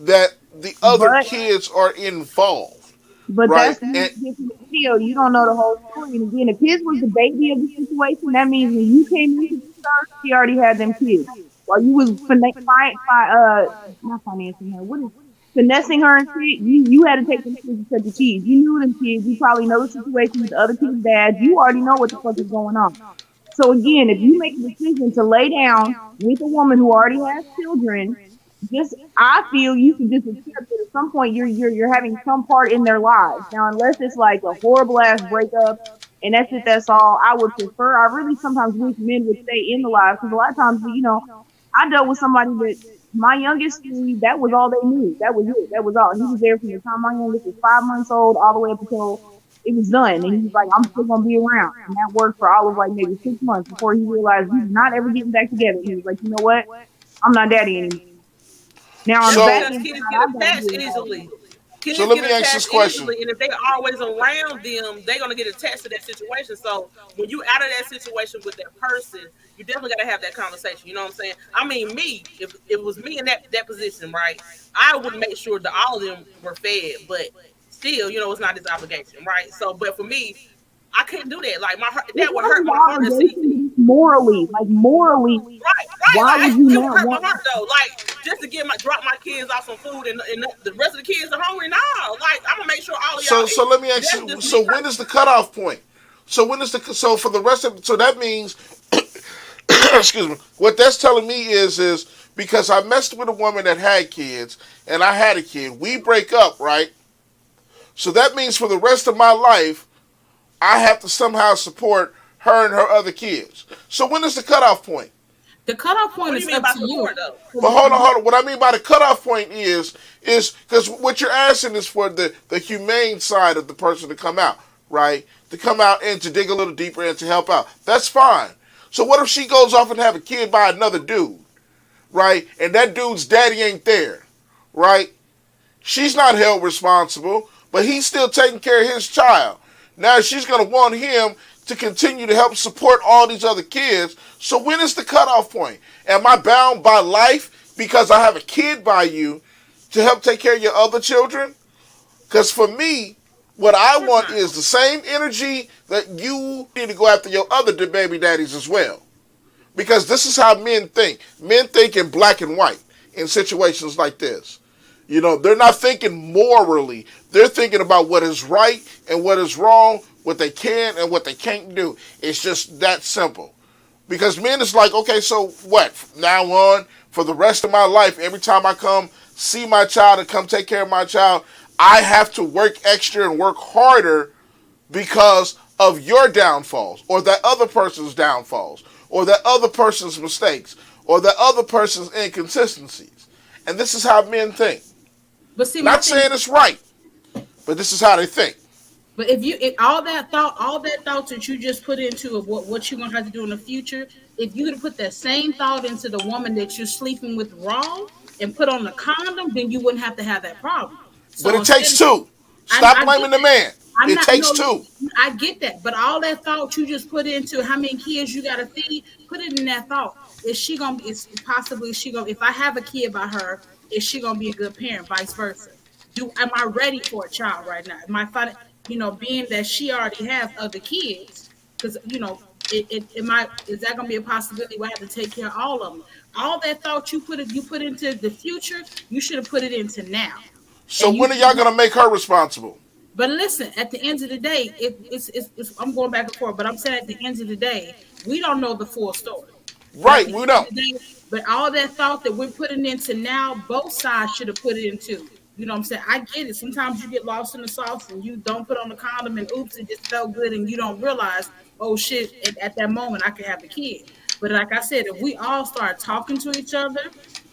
that the other But kids are involved, But right? that's And different still. You don't know the whole story. And again, if his was the baby of the situation, that means when you came into the church, she already had them kids. While you was not financing her, what is finessing her and shit, you had to take them kids and set the kids. You knew them kids. You probably know the situation with the other kids' dad. You already know what the fuck is going on. So again, if you make a decision to lay down with a woman who already has children, just I feel you should just accept that at some point you're having some part in their lives. Now, unless it's like a horrible ass breakup And that's it. That's all I would prefer. I really sometimes wish men would stay in the lives because a lot of times, I dealt with somebody that my youngest three, that was all they knew. That was it. That was all. He was there from the time my youngest was 5 months old all the way up until it was done. And he was like, I'm still gonna be around. And that worked for all of like maybe 6 months before he realized we were not ever getting back together. He was like, you know what? I'm not daddy anymore. Now on That's the back because end, kids I get gotta attached be involved. easily. Kids So let get me ask this attached question. easily, and if they're always around them, they're gonna get attached to that situation. So when you out of that situation with that person, you definitely gotta have that conversation. You know what I'm saying? I mean, me, if it was me in that position, right, I would make sure that all of them were fed, but still, it's not his obligation, right? So, but for me, I couldn't do that. Like my heart, It's that would not hurt his my heart to see. obligation, but it's morally, Right. why would Like you it would not hurt my want? heart though. Like just to drop my kids off some food and the rest of the kids are hungry. Nah, like I'm gonna make sure all of y'all So eat. let me ask That's you. just So me when is the personally. cutoff point? So for the rest of, so that means, excuse me. What that's telling me is because I messed with a woman that had kids and I had a kid. We break up, right? So that means for the rest of my life, I have to somehow support her and her other kids. So when is the cutoff point? The cutoff What point do you is mean up by to you. support though? But hold on. What I mean by the cutoff point is because what you're asking is for the humane side of the person to come out, right? To come out and to dig a little deeper and to help out. That's fine. So what if she goes off and have a kid by another dude, right? And that dude's daddy ain't there, right? She's not held responsible, but he's still taking care of his child. Now she's going to want him to continue to help support all these other kids. So when is the cutoff point? Am I bound by life because I have a kid by you to help take care of your other children? Because for me, what I Of course want not. is the same energy that you need to go after your other baby daddies as well. Because this is how men think. Men think in black and white in situations like this. They're not thinking morally. They're thinking about what is right and what is wrong, what they can and what they can't do. It's just that simple. Because men is like, okay, so what? From now on, for the rest of my life, every time I come see my child and come take care of my child, I have to work extra and work harder because of your downfalls or that other person's downfalls or that other person's mistakes or that other person's inconsistencies. And this is how men think. But see, my Not thing, saying it's right, but this is how they think. but if all that thought that you just put into of what you're gonna have to do in the future, if you could put that same thought into the woman that you're sleeping with raw and put on the condom, then you wouldn't have to have that problem. But So it takes instead, two. Stop I blaming get the that. man. I'm It not takes no. two. I get that, but all that thought you just put into how many kids you got to feed, put it in that thought. Is she gonna be? Is possibly is she gonna? If I have a kid by her, is she gonna be a good parent? Vice versa. Am I ready for a child right now? Am I finding, being that she already has other kids? Because is that gonna be a possibility where I have to take care of all of them? All that thought you put into the future, you should have put it into now. So And when are y'all gonna make her responsible? but listen, at the end of the day, I'm going back and forth, but I'm saying at the end of the day, we don't know the full story. But at Right, the we end of don't. the day, but all that thought that we're putting into now, both sides should have put it into. You know what I'm saying? I get it. Sometimes you get lost in the sauce and you don't put on the condom and oops, it just felt good and you don't realize, oh shit, at that moment I could have a kid. But like I said, if we all start talking to each other,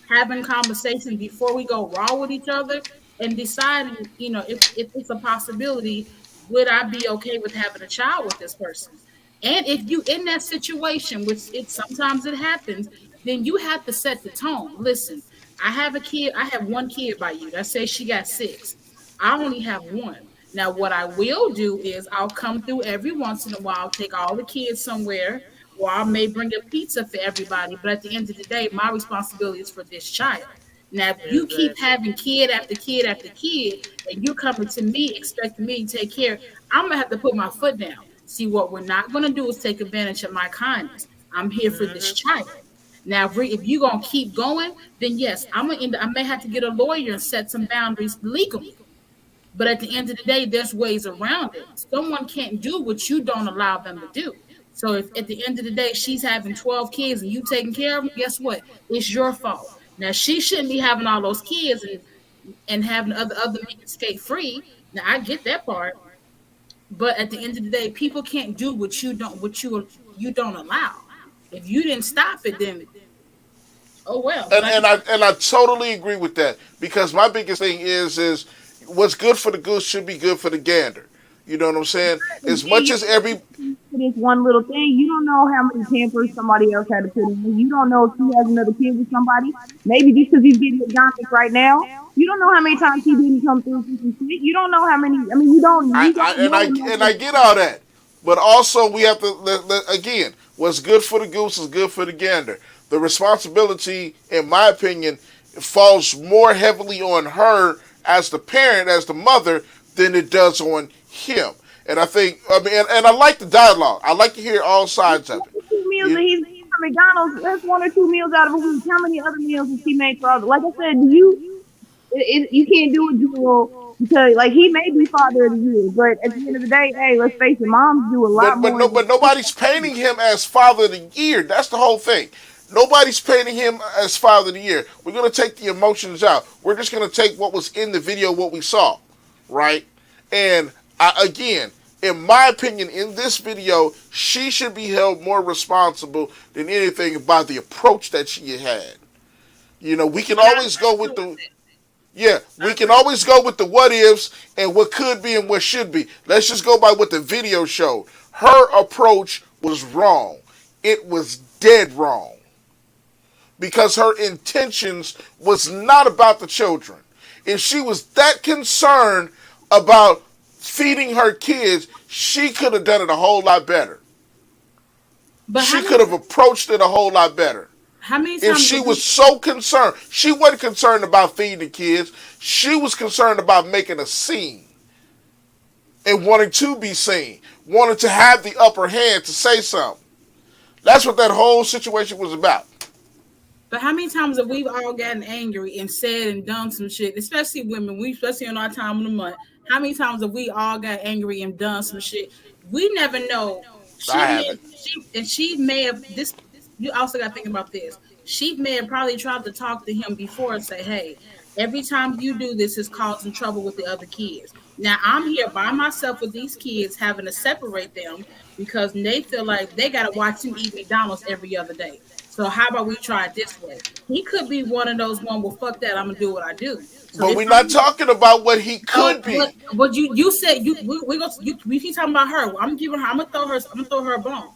having conversations before we go raw with each other, and deciding, if it's a possibility, would I be okay with having a child with this person? And if you in that situation, which it sometimes it happens, then you have to set the tone. Listen, I have a kid. I have one kid by you. Let's say she got six. I only have one. Now, what I will do is I'll come through every once in a while, take all the kids somewhere, or I may bring a pizza for everybody. But at the end of the day, my responsibility is for this child. Now, if you keep Exactly. having kid after kid after kid, and you coming to me expecting me to take care, I'm gonna have to put my foot down. See, what we're not gonna do is take advantage of my kindness. I'm here for this Hmm. child. Now, if you're gonna keep going, then yes, I may have to get a lawyer and set some boundaries legally. But at the end of the day, there's ways around it. Someone can't do what you don't allow them to do. So if at the end of the day she's having 12 kids and you taking care of them, guess what? It's your fault. Now she shouldn't be having all those kids and having other men skate free. Now I get that part. But at the end of the day, people can't do what you don't allow. If you didn't stop it, then oh well. and Like I totally agree with that, because my biggest thing is what's good for the goose should be good for the gander. You know what I'm saying? As much as every For this one little thing, you don't know how many pampers somebody else had to put in. You don't know if he has another kid with somebody. Maybe just because he's getting McDonald's right now, you don't know how many times he didn't come through for some shit. You don't know how many. I mean, you don't. You don't know. and I get all that, but also we have to again, what's good for the goose is good for the gander. The responsibility, in my opinion, falls more heavily on her as the parent, as the mother, than it does on him. And I think, I mean, and I like the dialogue. I like to hear all sides of it. 2 meals that You- he's eating from McDonald's. That's 1 or 2 meals out of a week. How many other meals has he made for others? Like I said, you can't do it, Jewel, because like he may be father of the year, but at the end of the day, hey, let's face it, moms do a lot But more. no, but nobody's painting him as father of the year. That's the whole thing. Nobody's painting him as father of the year. We're gonna take the emotions out. We're just gonna take what was in the video, what we saw, right? And again, in my opinion, in this video, she should be held more responsible than anything by the approach that she had. You know, we can always go with the we can always go with the what ifs and what could be and what should be. Let's just go by what the video showed. Her approach was wrong. It was dead wrong. Because her intentions was not about the children. If she was that concerned about feeding her kids, she could have done it a whole lot better. but She could have approached it a whole lot better. how many If times she have was so concerned, she wasn't concerned about feeding the kids. She was concerned about making a scene and wanting to be seen, wanting to have the upper hand to say something. That's what that whole situation was about. But how many times have we all gotten angry and said and done some shit, especially women, especially in our time of the month? How many times have we all got angry and done some shit? We never know. I haven't. She may have this. You also got to think about this. She may have probably tried to talk to him before and say, "Hey, every time you do this, is causing trouble with the other kids." Now I'm here by myself with these kids, having to separate them because they feel like they got to watch him eat McDonald's every other day. So how about we try it this way? He could be one of those one. Well, fuck that. I'm gonna do what I do. So But if we're not talking about what he could be. but you said we go we keep talking about her. Well, I'm giving her. I'm gonna throw her a bone.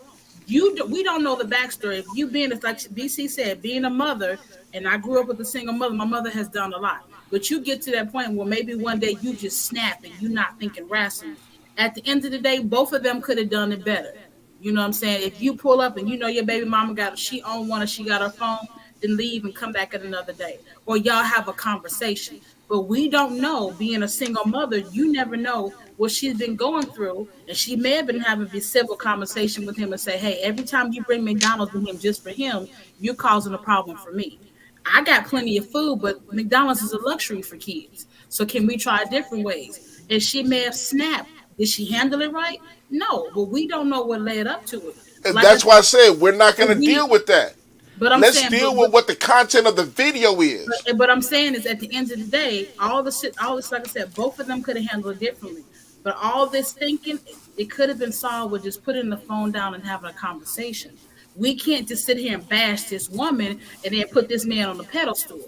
We don't know the backstory. If you being like BC said, being a mother, and I grew up with a single mother. My mother has done a lot. But you get to that point where maybe one day you just snap and you're not thinking rational. At the end of the day, both of them could have done it better. You know what I'm saying? If you pull up and you know your baby mama she on one or she got her phone, then leave and come back at another day. Or y'all have a conversation. But we don't know, being a single mother, you never know what she's been going through. And she may have been having a civil conversation with him and say, hey, every time you bring McDonald's with him just for him, you're causing a problem for me. I got plenty of food, but McDonald's is a luxury for kids. So can we try different ways? And she may have snapped. Did she handle it right? No, but we don't know what led up to it. And Like that's I why I said we're not going to we- deal with that. But I'm Let's saying, deal with what the content of the video is. But I'm saying is at the end of the day, all this, like I said, both of them could have handled it differently. But all this thinking, it could have been solved with just putting the phone down and having a conversation. We can't just sit here and bash this woman and then put this man on the pedestal.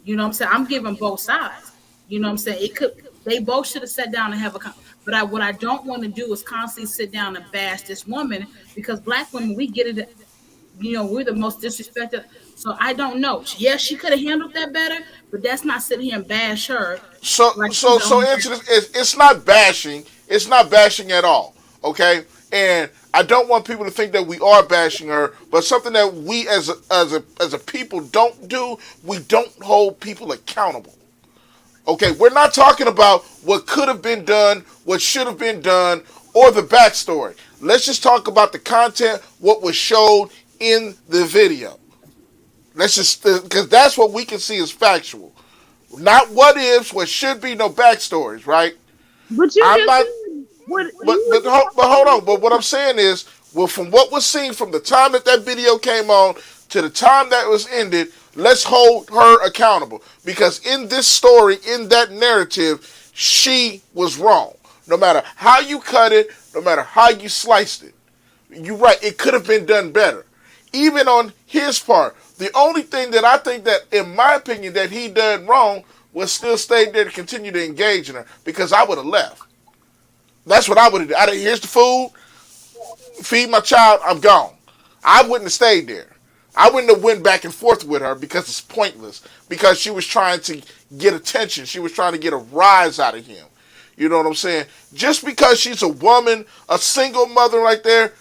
You know what I'm saying? I'm giving both sides. You know what I'm saying? They both should have sat down and have a but what I don't want to do is constantly sit down and bash this woman because black women, we get it. We're the most disrespected. So I don't know. Yes, she could have handled that better, but that's not sitting here and bash her. So answer this. It's not bashing. It's not bashing at all. Okay, and I don't want people to think that we are bashing her, but something that we as a people don't do. We don't hold people accountable. Okay, we're not talking about what could have been done, what should have been done, or the backstory. Let's just talk about the content, what was showed in the video. Let's just, because that's what we can see as factual. Not what ifs, what should be, no backstories, right? But you I'm just not- what, But hold on. But what I'm saying is, well, from what was seen from the time that video came on to the time that was ended, let's hold her accountable. Because in this story, in that narrative, she was wrong. No matter how you cut it, no matter how you sliced it. You're right, it could have been done better. Even on his part, the only thing that I think that, in my opinion, that he done wrong was still stay there to continue to engage in her, because I would have left. That's what I would have done. Here's the food, feed my child, I'm gone. I wouldn't have stayed there. I wouldn't have went back and forth with her because it's pointless. Because she was trying to get attention. She was trying to get a rise out of him. You know what I'm saying? Just because she's a woman, a single mother right there,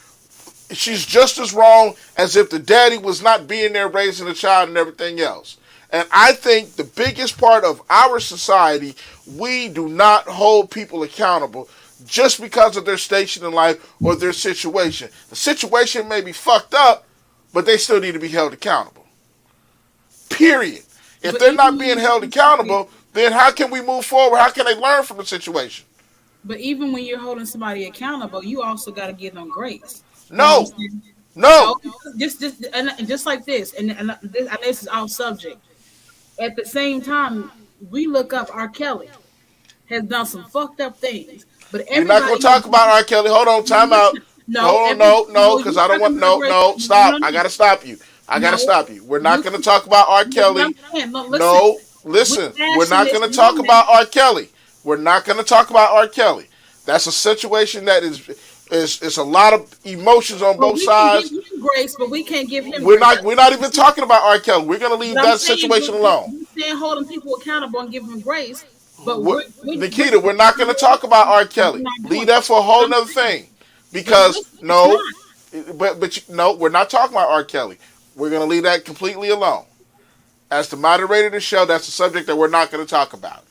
she's just as wrong as if the daddy was not being there raising the child and everything else. And I think the biggest part of our society, we do not hold people accountable just because of their station in life or their situation. The situation may be fucked up, but they still need to be held accountable. Period. If they're not being held accountable, then how can we move forward? How can they learn from the situation? But even when you're holding somebody accountable, you also got to give them grace. No. Just like this, and this is off subject. At the same time, we look up R. Kelly has done some fucked up things, but we're not going to talk about R. Kelly. Hold on, time out. No, because I don't want. Stop. I got to stop you. We're not going to talk about R. Kelly. No, listen. We're not going to talk about R. Kelly. We're not going to talk about R. Kelly. That's a situation that is a lot of emotions on both sides. We can give him grace, but we can't give him. We're not even talking about R. Kelly. We're going to leave that situation alone. We're saying holding people accountable and giving them grace, but Nikita, we're not going to talk about R. Kelly. Leave that for a whole nother thing. Because we're not talking about R. Kelly. We're going to leave that completely alone. As the moderator of the show, that's a subject that we're not going to talk about.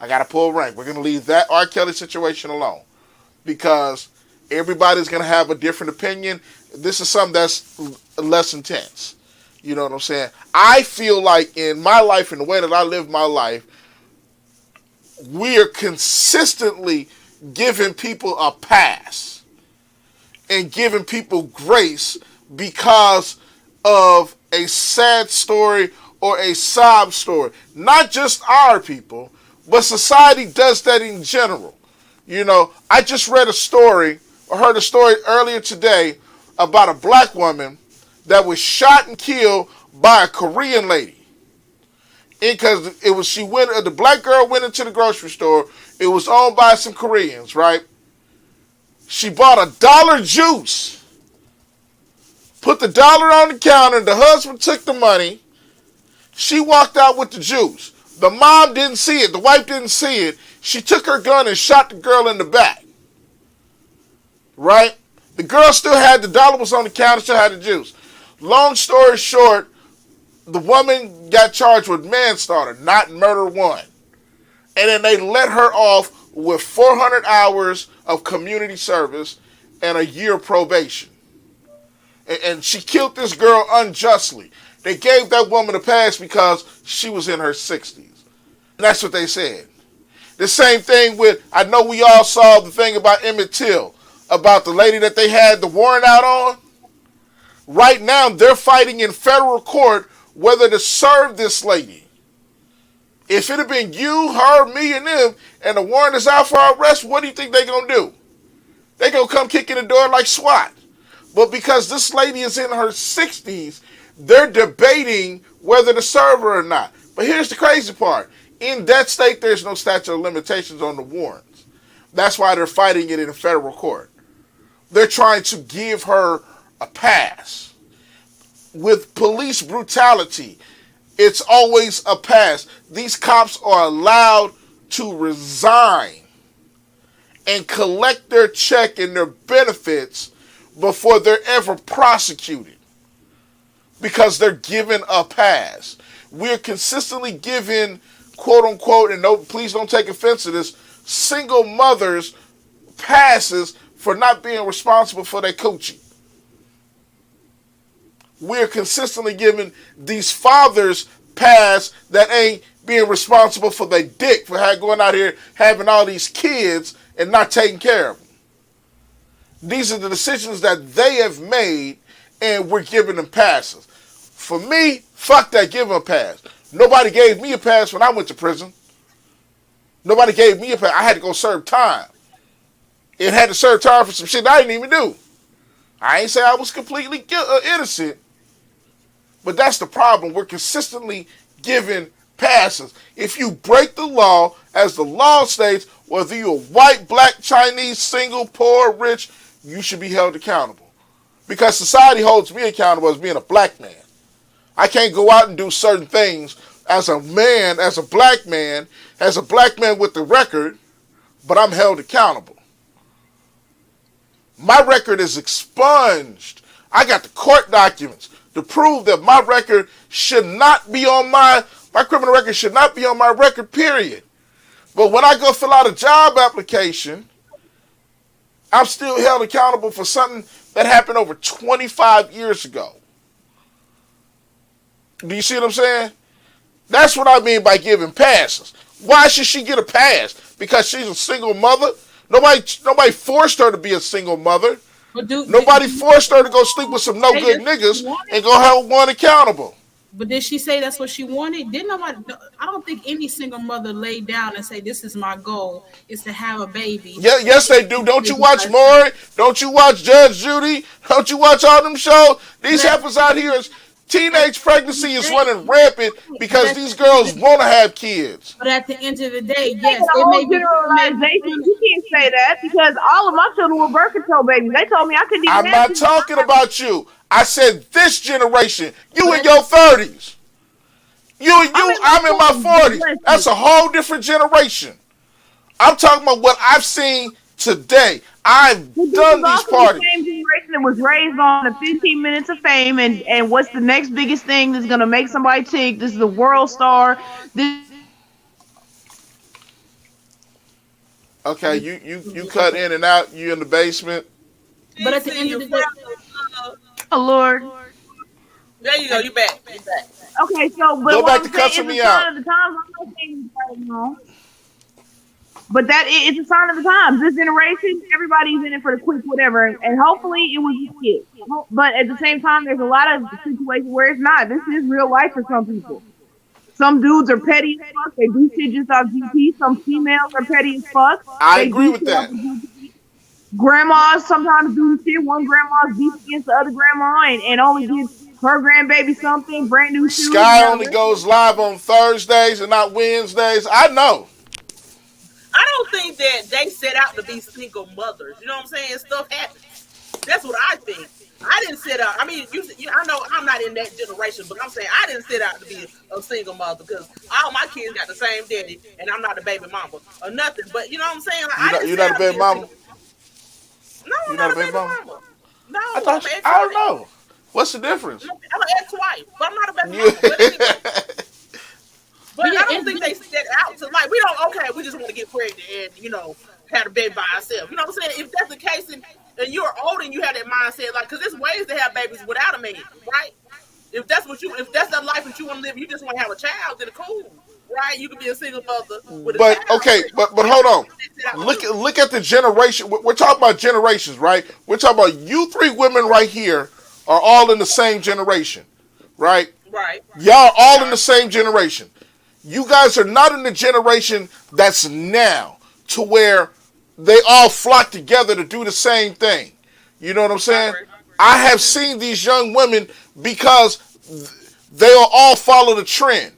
I got to pull rank. We're going to leave that R. Kelly situation alone. Because everybody's going to have a different opinion. This is something that's less intense. You know what I'm saying? I feel like in my life, in the way that I live my life, we are consistently giving people a pass and giving people grace because of a sad story or a sob story. Not just our people, but society does that in general. You know, I just read a story or heard a story earlier today about a black woman that was shot and killed by a Korean lady. Because the black girl went into the grocery store. It was owned by some Koreans, right? She bought $1 juice, put the dollar on the counter. The husband took the money. She walked out with the juice. The mom didn't see it. The wife didn't see it. She took her gun and shot the girl in the back. Right? The girl still had the dollar was on the counter, still had the juice. Long story short, the woman got charged with manslaughter, not murder one. And then they let her off with 400 hours of community service and a year probation. And she killed this girl unjustly. They gave that woman a pass because she was in her 60s. And that's what they said. The same thing with, I know we all saw the thing about Emmett Till, about the lady that they had the warrant out on. Right now, they're fighting in federal court whether to serve this lady. If it had been you, her, me, and them, and the warrant is out for our arrest, what do you think they're going to do? They're going to come kick in the door like SWAT. But because this lady is in her 60s, they're debating whether to serve her or not. But here's the crazy part. In that state, there's no statute of limitations on the warrants. That's why they're fighting it in federal court. They're trying to give her a pass. With police brutality, it's always a pass. These cops are allowed to resign and collect their check and their benefits before they're ever prosecuted because they're given a pass. We're consistently given, quote unquote, and no, please don't take offense to this, single mothers passes for not being responsible for their coochie. We're consistently giving these fathers pass that ain't being responsible for their dick, for going out here having all these kids and not taking care of them. These are the decisions that they have made, and we're giving them passes. For me, fuck that, give them a pass. Nobody gave me a pass when I went to prison. Nobody gave me a pass. I had to go serve time. It had to serve time for some shit I didn't even do. I ain't say I was completely innocent, but that's the problem. We're consistently given passes. If you break the law, as the law states, whether you're white, black, Chinese, single, poor, rich, you should be held accountable. Because society holds me accountable as being a black man. I can't go out and do certain things as a man, as a black man with the record, but I'm held accountable. My record is expunged. I got the court documents to prove that my record should not be on my criminal record should not be on my record, period. But when I go fill out a job application, I'm still held accountable for something that happened over 25 years ago. Do you see what I'm saying? That's what I mean by giving passes. Why should she get a pass? Because she's a single mother? Nobody forced her to be a single mother. Nobody forced her to go sleep with some no good niggas and go hold one accountable. But did she say that's what she wanted? Didn't nobody? I don't think any single mother laid down and say, "This is my goal: is to have a baby." Yeah, yes, they do. Don't you watch Maury? Don't you watch Judge Judy? Don't you watch all them shows? These heifers out here is teenage pregnancy is running rampant because these girls want to have kids. But at the end of the day, yes, the whole generalization. You can't say that because all of my children were birth control babies. They told me I couldn't even. I'm not talking about you. I said this generation. You in your 30s. I'm in my 40s. That's a whole different generation. I'm talking about what I've seen today. I've done these parties. The same generation that was raised on the 15 minutes of fame and what's the next biggest thing that's gonna make somebody tick? This is a world star. Okay, you cut in and out. You in the basement. But at the end of the day, oh Lord. There you go. You back. Okay, so but go back to I'm cussing saying, me it's a sign out. of the times. I'm not saying it's right now. But it's a sign of the times. This generation, everybody's in it for the quick whatever, and hopefully it was just kids. But at the same time, there's a lot of situations where it's not. This is real life for some people. Some dudes are petty as fuck. They do shit just off GP. Some females are petty as fuck. I agree with that. Grandmas sometimes do shit. One grandma's beef against the other grandma and only gives her grandbaby something, brand new shoes. Sky only goes live on Thursdays and not Wednesdays. I know. I don't think that they set out to be single mothers. You know what I'm saying? Stuff happens. That's what I think. I didn't set out. I mean, I know I'm not in that generation, but I'm saying I didn't set out to be a single mother because all my kids got the same daddy, and I'm not a baby mama or nothing. But you know what I'm saying? Like, you're not a baby mama? No, I'm not a baby mama. No, I don't know. What's the difference? I'm an ex-wife, but I'm not a baby mama. But anyway. But I don't think they set out to we just want to get pregnant and, have a baby by ourselves. You know what I'm saying? If that's the case and you're old and you have that mindset, because there's ways to have babies without a man, right? If that's the life that you want to live, you just want to have a child, then cool, right? You can be a single mother with a child. But hold on. Look at the generation. We're talking about generations, right? We're talking about you three women right here are all in the same generation, right? Right. Y'all all in the same generation. You guys are not in the generation that's now to where they all flock together to do the same thing. You know what I'm saying? I have seen these young women because they'll all follow the trend.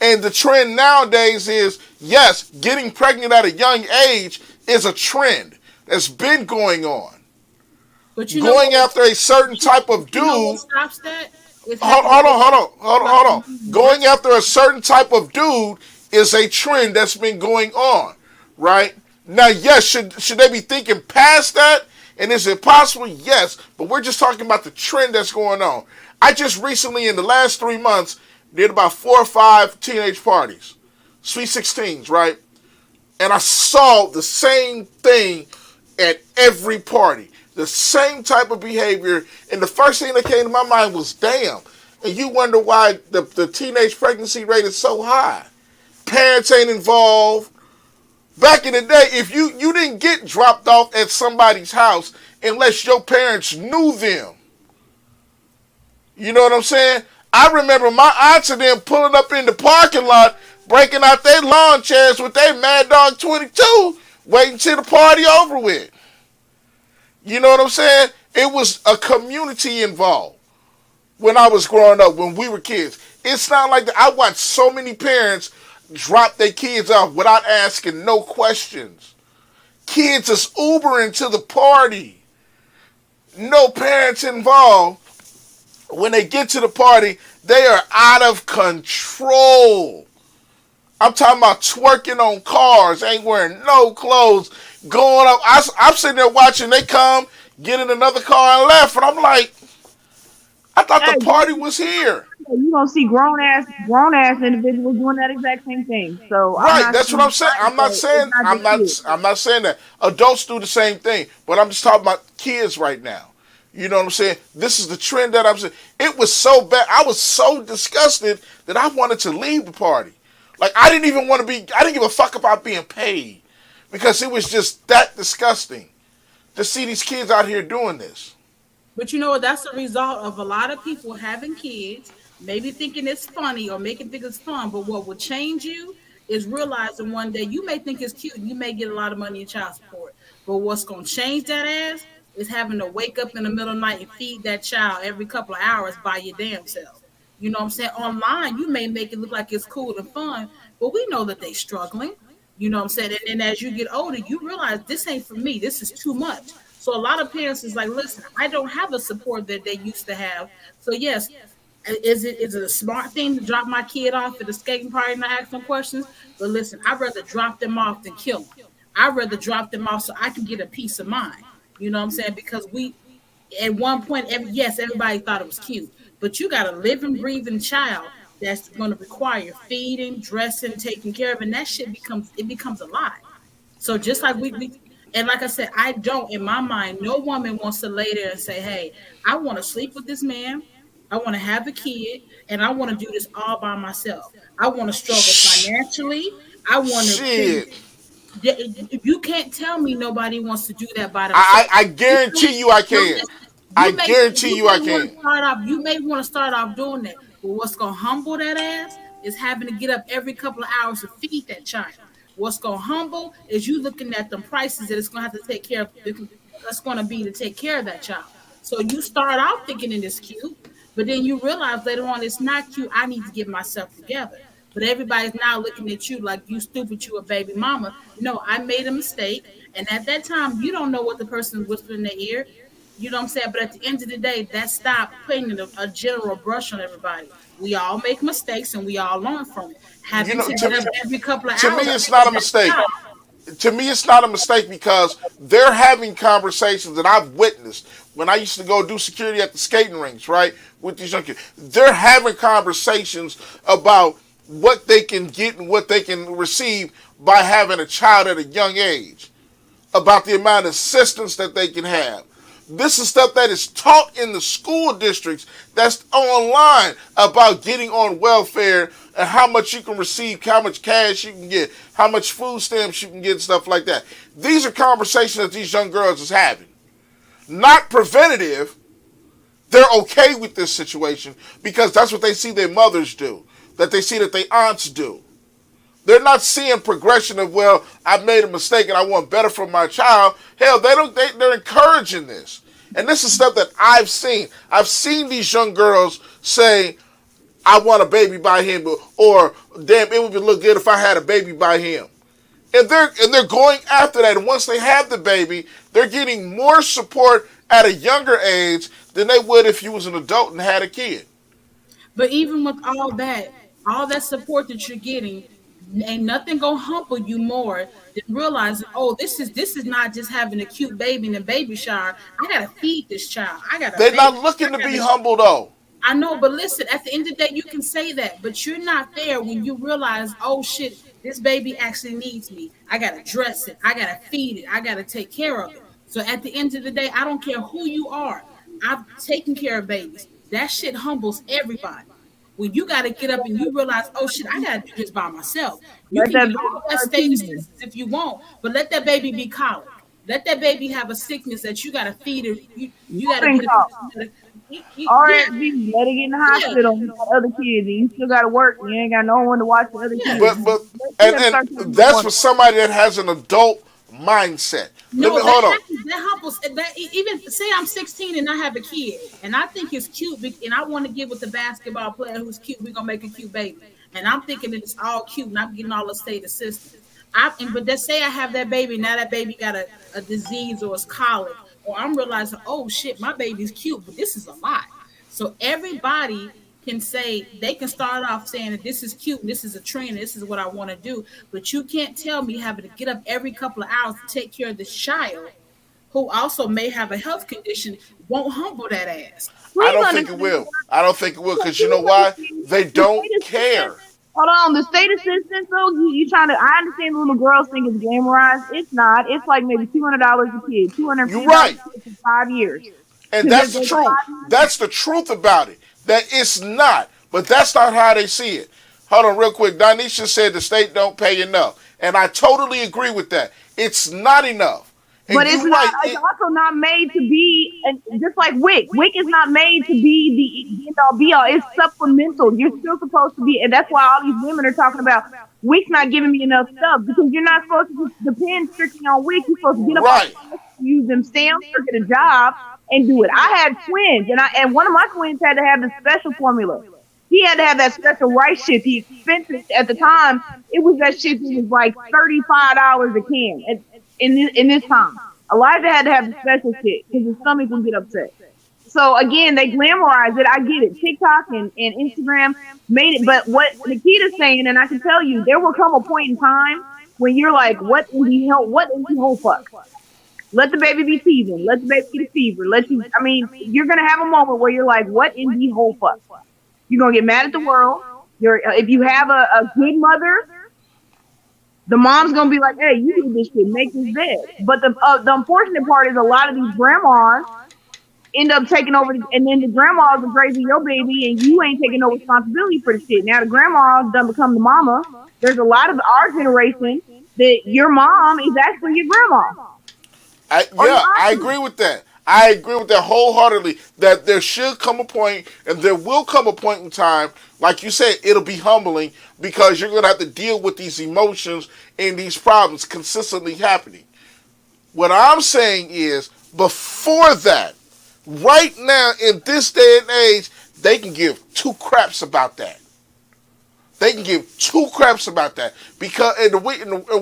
And the trend nowadays is, yes, getting pregnant at a young age is a trend that's been going on. But going after a certain type of dude. What stops that? Hold on. Going after a certain type of dude is a trend that's been going on, right? Now, yes, should they be thinking past that? And is it possible? Yes, but we're just talking about the trend that's going on. I just recently, in the last 3 months, did about 4 or 5 teenage parties, Sweet 16s, right? And I saw the same thing at every party. The same type of behavior, and the first thing that came to my mind was, damn. And you wonder why the teenage pregnancy rate is so high. Parents ain't involved. Back in the day, if you didn't get dropped off at somebody's house unless your parents knew them. You know what I'm saying? I remember my aunts and them pulling up in the parking lot, breaking out their lawn chairs with their Mad Dog 22, waiting till the party over with. You know what I'm saying? It was a community involved when I was growing up, when we were kids. It's not like that. I watched so many parents drop their kids off without asking no questions. Kids is Ubering to the party. No parents involved. When they get to the party, they are out of control. I'm talking about twerking on cars, ain't wearing no clothes, going up. I'm sitting there watching. They come, get in another car and left, and I'm like, I thought the party was here. You gonna see grown ass individuals doing that exact same thing. So Right, that's what I'm saying. I'm not saying that. Adults do the same thing, but I'm just talking about kids right now. You know what I'm saying? This is the trend that I'm saying. It was so bad. I was so disgusted that I wanted to leave the party. Like, I didn't give a fuck about being paid, because it was just that disgusting to see these kids out here doing this. But you know what? That's a result of a lot of people having kids, maybe thinking it's funny or making think it's fun. But what will change you is realizing one day you may think it's cute and you may get a lot of money in child support. But what's going to change that ass is having to wake up in the middle of the night and feed that child every couple of hours by your damn self. You know what I'm saying? Online, you may make it look like it's cool and fun, but we know that they struggling. You know what I'm saying? And as you get older, you realize this ain't for me. This is too much. So a lot of parents is like, listen, I don't have the support that they used to have. So yes, is it a smart thing to drop my kid off at the skating party and not ask them questions? But listen, I'd rather drop them off than kill them. I'd rather drop them off so I can get a peace of mind. You know what I'm saying? Because we, at one point, everybody thought it was cute. But you got a living, breathing child that's going to require feeding, dressing, taking care of, and that shit becomes a lot. So just like we and like I said, I don't, in my mind, no woman wants to lay there and say, hey, I want to sleep with this man, I want to have a kid, and I want to do this all by myself. I want to struggle financially. I want to. Shit. You can't tell me nobody wants to do that by themselves. I guarantee you I can. I guarantee you I can. You may want to start off doing that, but what's going to humble that ass is having to get up every couple of hours to feed that child. What's going to humble is you looking at the prices that it's going to have to take care of. That's going to be to take care of that child. So you start out thinking it is cute, but then you realize later on it's not cute. I need to get myself together. But everybody's now looking at you like you stupid, you a baby mama. No, I made a mistake. And at that time, you don't know what the person whispering in their ear. You know what I'm saying? But at the end of the day, that stopped putting a general brush on everybody. We all make mistakes and we all learn from it. Every couple of hours. To me, it's not a mistake. To me, it's not a mistake because they're having conversations that I've witnessed when I used to go do security at the skating rinks, right? With these young kids. They're having conversations about what they can get and what they can receive by having a child at a young age, about the amount of assistance that they can have. This is stuff that is taught in the school districts that's online about getting on welfare and how much you can receive, how much cash you can get, how much food stamps you can get, stuff like that. These are conversations that these young girls is having. Not preventative. They're okay with this situation because that's what they see their mothers do, that they see that their aunts do. They're not seeing progression of, well, I made a mistake and I want better for my child. Hell, they're encouraging this. And this is stuff that I've seen. I've seen these young girls say, I want a baby by him, or damn, it would look good if I had a baby by him. And they're going after that. And once they have the baby, they're getting more support at a younger age than they would if you was an adult and had a kid. But even with all that support that you're getting, ain't nothing gonna humble you more than realizing, oh, this is not just having a cute baby in a baby shower. I gotta feed this child. They're not looking to be humble though. I know, but listen, at the end of the day, you can say that, but you're not there when you realize, oh shit, this baby actually needs me. I gotta dress it, I gotta feed it, I gotta take care of it. So at the end of the day, I don't care who you are. I've taken care of babies. That shit humbles everybody. When you got to get up and you realize, oh shit, I got to do this by myself. You can do all that status if you want, but let that baby be colic. Let that baby have a sickness that you got to feed her. You got to get let it get in the hospital with other kids, and you still got to work. You ain't got no one to watch the other kids. But and that's for somebody that has an adult mindset. No, Hold on. that humbles that even say I'm 16 and I have a kid and I think it's cute and I want to get with the basketball player who's cute. We're gonna make a cute baby, and I'm thinking that it's all cute and I'm getting all the state assistance. But let's say I have that baby, now that baby got a disease or it's colic, or I'm realizing, oh shit, my baby's cute, but this is a lot. So everybody can say, they can start off saying that this is cute, and this is a trend, this is what I want to do, but you can't tell me having to get up every couple of hours to take care of this child who also may have a health condition won't humble that ass. I don't think it will. I don't think it will, because you know why? They don't care. Hold on, the state assistance though, you trying to, I understand the little girls think it's glamorized. It's not. It's like maybe $200 a kid, $250 You're right. for 5 years. And that's the truth. That's the truth about it. That it's not. But that's not how they see it. Hold on real quick. Donisha said the state don't pay enough. And I totally agree with that. It's not enough. And but it's not. It's also not made to be, just like WIC. WIC is not made to be the end all be all. It's supplemental. You're still supposed to be, and that's why all these women are talking about WIC's not giving me enough stuff, because you're not supposed to depend strictly on WIC. You're supposed to get up, use them stamps, or get a job and do it. I had twins, and one of my twins had to have the special formula. He had to have that special rice shit. The expensive at the time, it was that shit that was like $35 a can. In this time, Elijah had to have the special shit because his stomach would get upset. So again, they glamorize it. I get it. TikTok and Instagram made it. But what Nikita's saying, and I can tell you, there will come a point in time when you're like, what in the hell? What in the whole fuck? Let the baby be teething. Let the baby get a fever. You're gonna have a moment where you're like, what in the whole fuck? You're gonna get mad at the world. If you have a good mother, the mom's gonna be like, "Hey, you do this shit, make this bed." But the unfortunate part is a lot of these grandmas end up taking over, and then the grandmas are raising your baby, and you ain't taking no responsibility for the shit. Now the grandma done become the mama. There's a lot of our generation that your mom is actually your grandma. I agree with that. I agree with that wholeheartedly, that there should come a point, and there will come a point in time, like you said, it'll be humbling, because you're going to have to deal with these emotions and these problems consistently happening. What I'm saying is, before that, right now, in this day and age, they can give two craps about that. They can give two craps about that. Because and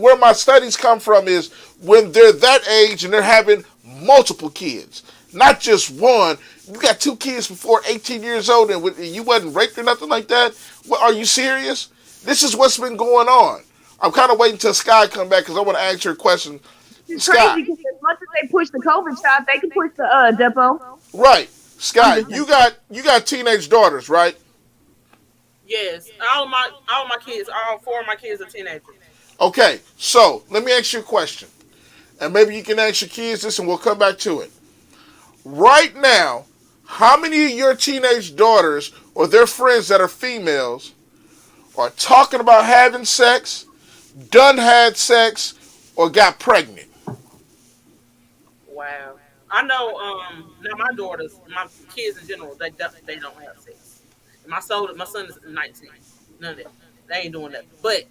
where my studies come from is when they're that age and they're having multiple kids, not just one. You got two kids before 18 years old and you wasn't raped or nothing like that. Well, are you serious? This is what's been going on. I'm kind of waiting till Sky come back because I want to ask her a question. It's Sky. crazy because as much as they push the COVID shot, they can push the depot. Right, Sky. You got teenage daughters, right? Yes, all my kids, all four of my kids are teenagers. Okay, so let me ask you a question, and maybe you can ask your kids this, and we'll come back to it. Right now, how many of your teenage daughters or their friends that are females are talking about having sex, done had sex, or got pregnant? Wow, I know. Now my daughters, my kids in general, they don't have sex. My son is 19. None of that. They ain't doing that. But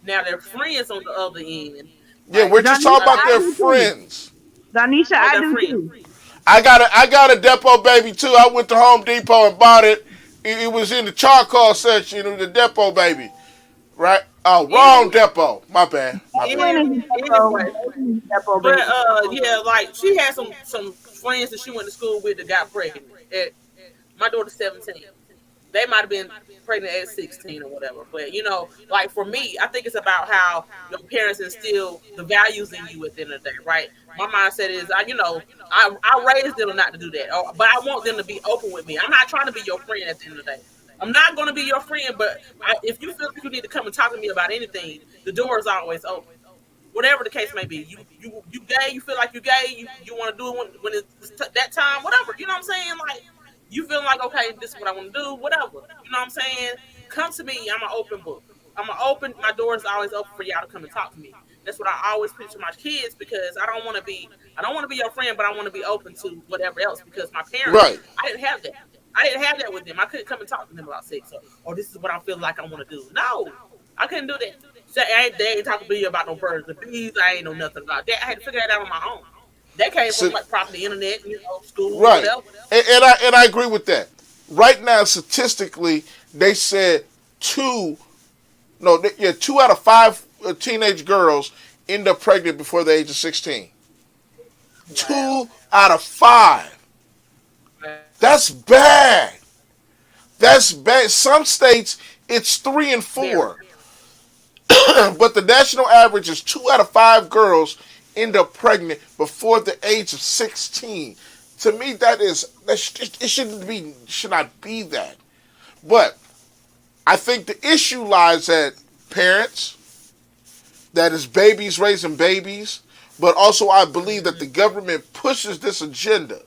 now their friends on the other end. Yeah, we're just talking about their friends. Donisha, I do too. I got a Depot baby too. I went to Home Depot and bought it. It was in the charcoal section of the Depot baby. Right? Oh, wrong Depot. My bad. Anyway, but yeah, like she had some friends that she went to school with that got pregnant. My daughter's 17. They might have been pregnant at 16 or whatever. But, like for me, I think it's about how your parents instill the values in you at the end of the day, right? My mindset is, I raised them not to do that. But I want them to be open with me. I'm not trying to be your friend at the end of the day. I'm not going to be your friend, but if you feel like you need to come and talk to me about anything, the door is always open. Whatever the case may be. You gay, you feel like you're gay, you want to do it when it's that time, whatever. You know what I'm saying? Like, you feel like, okay, this is what I want to do, whatever. You know what I'm saying? Come to me. I'm an open book. My door is always open for y'all to come and talk to me. That's what I always preach to my kids, because I don't want to be your friend, but I want to be open to whatever else, because my parents, right. I didn't have that. I didn't have that with them. I couldn't come and talk to them about sex or this is what I feel like I want to do. No, I couldn't do that. So they ain't talking to me about no birds and bees. I ain't know nothing about that. I had to figure that out on my own. That came from So, like probably the internet, school, right, whatever. and I agree with that. Right now, statistically, they said yeah, 2 out of 5 teenage girls end up pregnant before the age of 16. Wow. 2 out of 5. That's bad. That's bad. Some states it's 3 and Very. 4, but the national average is 2 out of 5 girls end up pregnant before the age of 16. To me, it should not be that. But I think the issue lies at parents, that is babies raising babies, but also I believe that the government pushes this agenda.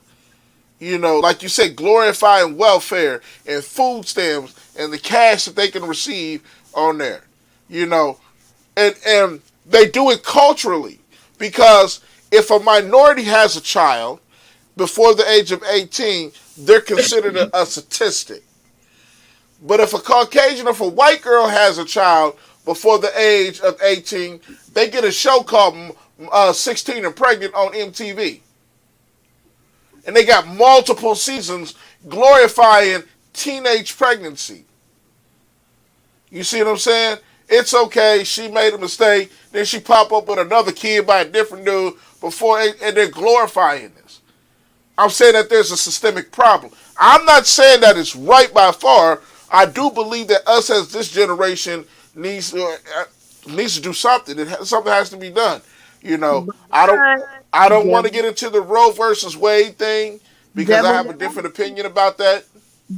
Like you said, glorifying welfare and food stamps and the cash that they can receive on there. And they do it culturally, because if a minority has a child before the age of 18, they're considered a statistic. But if a Caucasian or if a white girl has a child before the age of 18, they get a show called 16 and Pregnant on MTV. And they got multiple seasons glorifying teenage pregnancy. You see what I'm saying? It's okay, she made a mistake, then she pop up with another kid by a different dude and they're glorifying this. I'm saying that there's a systemic problem. I'm not saying that it's right by far. I do believe that us as this generation needs to do something. Something has to be done. I don't want to get into the Roe versus Wade thing because I have a different opinion about that.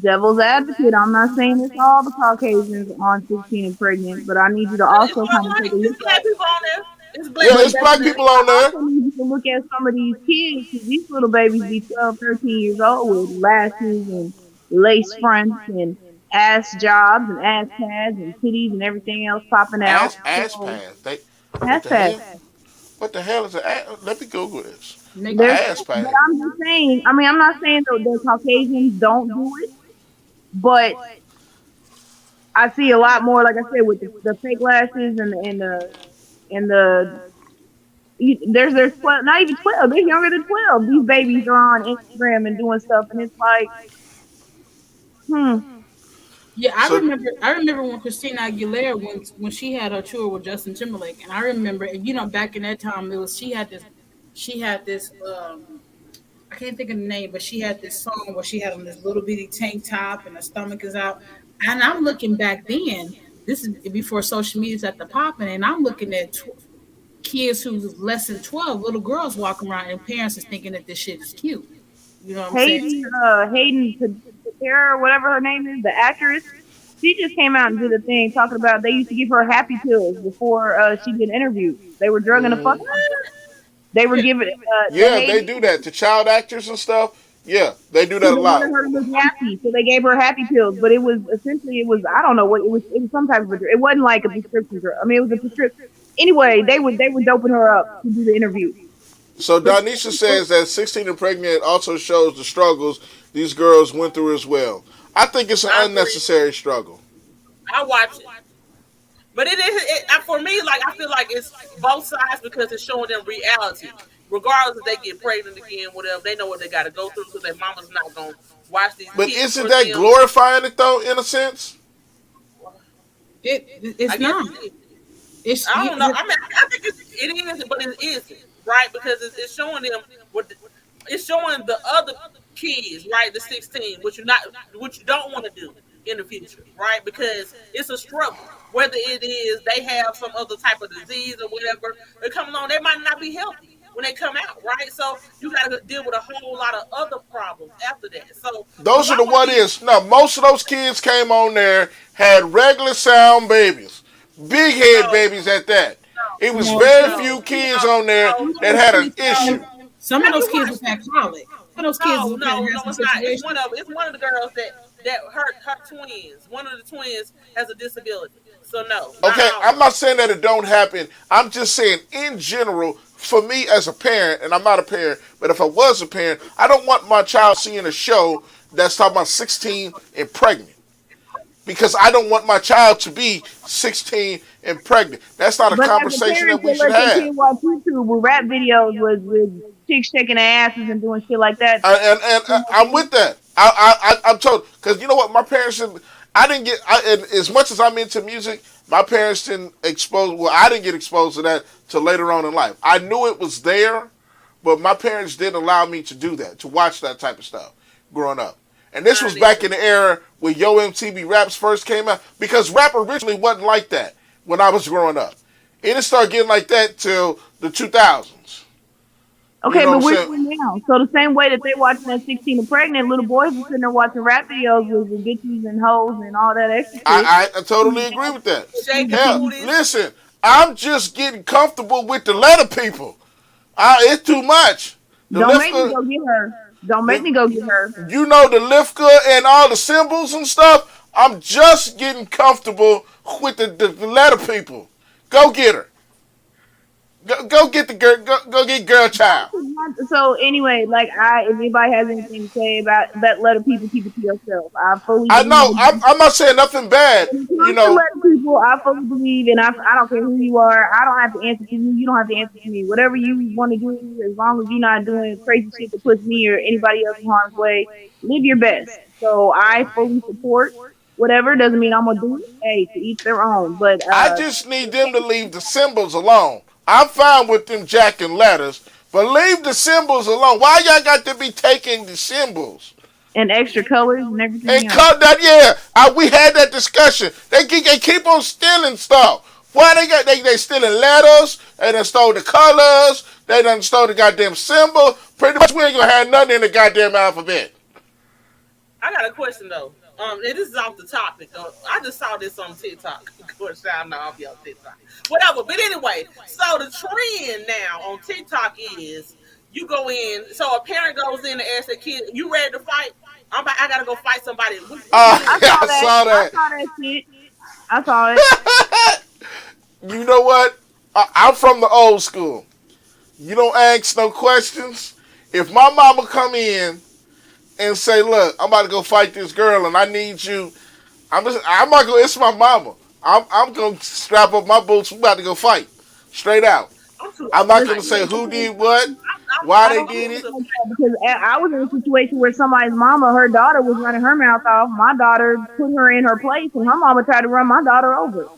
Devil's advocate. I'm not saying it's all the Caucasians on 16 and pregnant, but I need you to also kind of take a look at. People on there. It's black people on there. I also need you to look at some of these kids, because these little babies be 12, 13 years old with lashes and lace fronts and ass jobs and ass pads and titties and everything else popping out. Ass pads. Ass pads. What the hell is an ass? Let me Google this. Ass pad. But I'm just saying. I'm not saying the Caucasians don't do it, but I see a lot more. Like I said, with the fake lashes and there's 12, not even 12. They're younger than 12. These babies are on Instagram and doing stuff, and it's like, Yeah, I remember when Christina Aguilera when she had her tour with Justin Timberlake, and I remember, and back in that time she had this I can't think of the name, but she had this song where she had on this little bitty tank top and her stomach is out, and I'm looking back then. This is before social media's at the popping, and I'm looking at kids who's less than 12, little girls walking around, and parents is thinking that this shit is cute. You know what I'm saying? Hayden Patera, or whatever her name is, the actress, she just came out and did a thing talking about they used to give her happy pills before she did interviews. They were drugging the fuck out of her. They were giving. They do that to child actors and stuff. Yeah, they do that a lot. They wanted her to look happy, so they gave her happy pills. But it was essentially I don't know what it was. It was some type of it wasn't like a prescription drug. I mean, it was a prescription. Anyway, they were doping her up to do the interview. So Donisha says that 16 and Pregnant also shows the struggles these girls went through as well. I think it's an unnecessary struggle. I watch it. But it is for me. Like I feel like it's both sides because it's showing them reality. Regardless if they get pregnant again, whatever, they know what they got to go through because their mama's not gonna watch these. But kids isn't that glorifying it though, in a sense? It's not. I don't know. I mean, I think it is, but it isn't, right? Because it's showing them it's showing the other kids, right? The 16, which you don't want to do in the future, right? Because it's a struggle. Whether it is they have some other type of disease or whatever, they come along, they might not be healthy when they come out, right? So you got to deal with a whole lot of other problems after that. So those are the what is. No, most of those kids came on there, had regular sound babies, big head babies at that. It was very few kids on there that had an issue. Some of those kids had colic. Some of those kids it's not. It's one of the girls that hurt her twins. One of the twins has a disability. So no. Okay, I'm not saying that it don't happen. I'm just saying in general, for me as a parent, and I'm not a parent, but if I was a parent, I don't want my child seeing a show that's talking about 16 and pregnant. because I don't want my child to be 16 and pregnant. That's not a But as a conversation that parent, we to should let your have. kid watch YouTube with rap videos with chicks shaking their asses and doing shit like that. And I'm with that. I'm told, because you know what, my parents didn't. I didn't get and as much as I'm into music. My parents didn't expose. Well, I didn't get exposed to that till later on in life. I knew it was there, but my parents didn't allow me to do that, to watch that type of stuff growing up. And this was back in the era when Yo MTV Raps first came out, because rap originally wasn't like that when I was growing up. It didn't start getting like that till the 2000s. Okay, You know but what we're I'm saying? now. So the same way that they watching that 16 and pregnant, little boys are sitting there watching rap videos with bitches and hoes and all that extra shit. I totally agree with that. Shaking Hell, booties. listen, I'm just getting comfortable with the letter people. It's too much. The Don't make me Lifka, go get her. Don't make me go get her. you know, the Lifka and all the symbols and stuff. I'm just getting comfortable with the letter people. Go get her. Go get the girl. Go get girl child. So anyway, like if anybody has anything to say about that, letter people, keep it to yourself. I fully. I know. believe- I'm not saying nothing bad. When it You comes to know. letter people, I fully believe, and I don't care who you are. I don't have to answer to you. You don't have to answer to me. Whatever you want to do, as long as you're not doing crazy shit that puts me or anybody else in harm's way, live your best. So I fully support whatever. Doesn't mean I'm gonna do it. Hey, to each their own. But I just need them to leave the symbols alone. I'm fine with them jacking letters, but leave the symbols alone. Why y'all got to be taking the symbols? and extra colors and everything And else. cut that, yeah. We had that discussion. They keep on stealing stuff. Why they stealing letters? They done stole the colors. They done stole the goddamn symbol. Pretty much we ain't gonna have nothing in the goddamn alphabet. I got a question though. And this is off the topic. I just saw this on TikTok. Of course, I know I'll be on TikTok. Whatever. But anyway, so the trend now on TikTok is you go in. So a parent goes in and asks their kid, "You ready to fight? I gotta go fight somebody." I I saw that. saw that shit. I saw it. You know what? I'm from the old school. You don't ask no questions. If my mama come in and say, "Look, I'm about to go fight this girl, and I need you," I'm not gonna. It's my mama. I'm gonna strap up my boots. We about to go fight, straight out. I'm not gonna say who did what, why they did it. Because I was in a situation where somebody's mama, her daughter was running her mouth off. My daughter put her in her place, and her mama tried to run my daughter over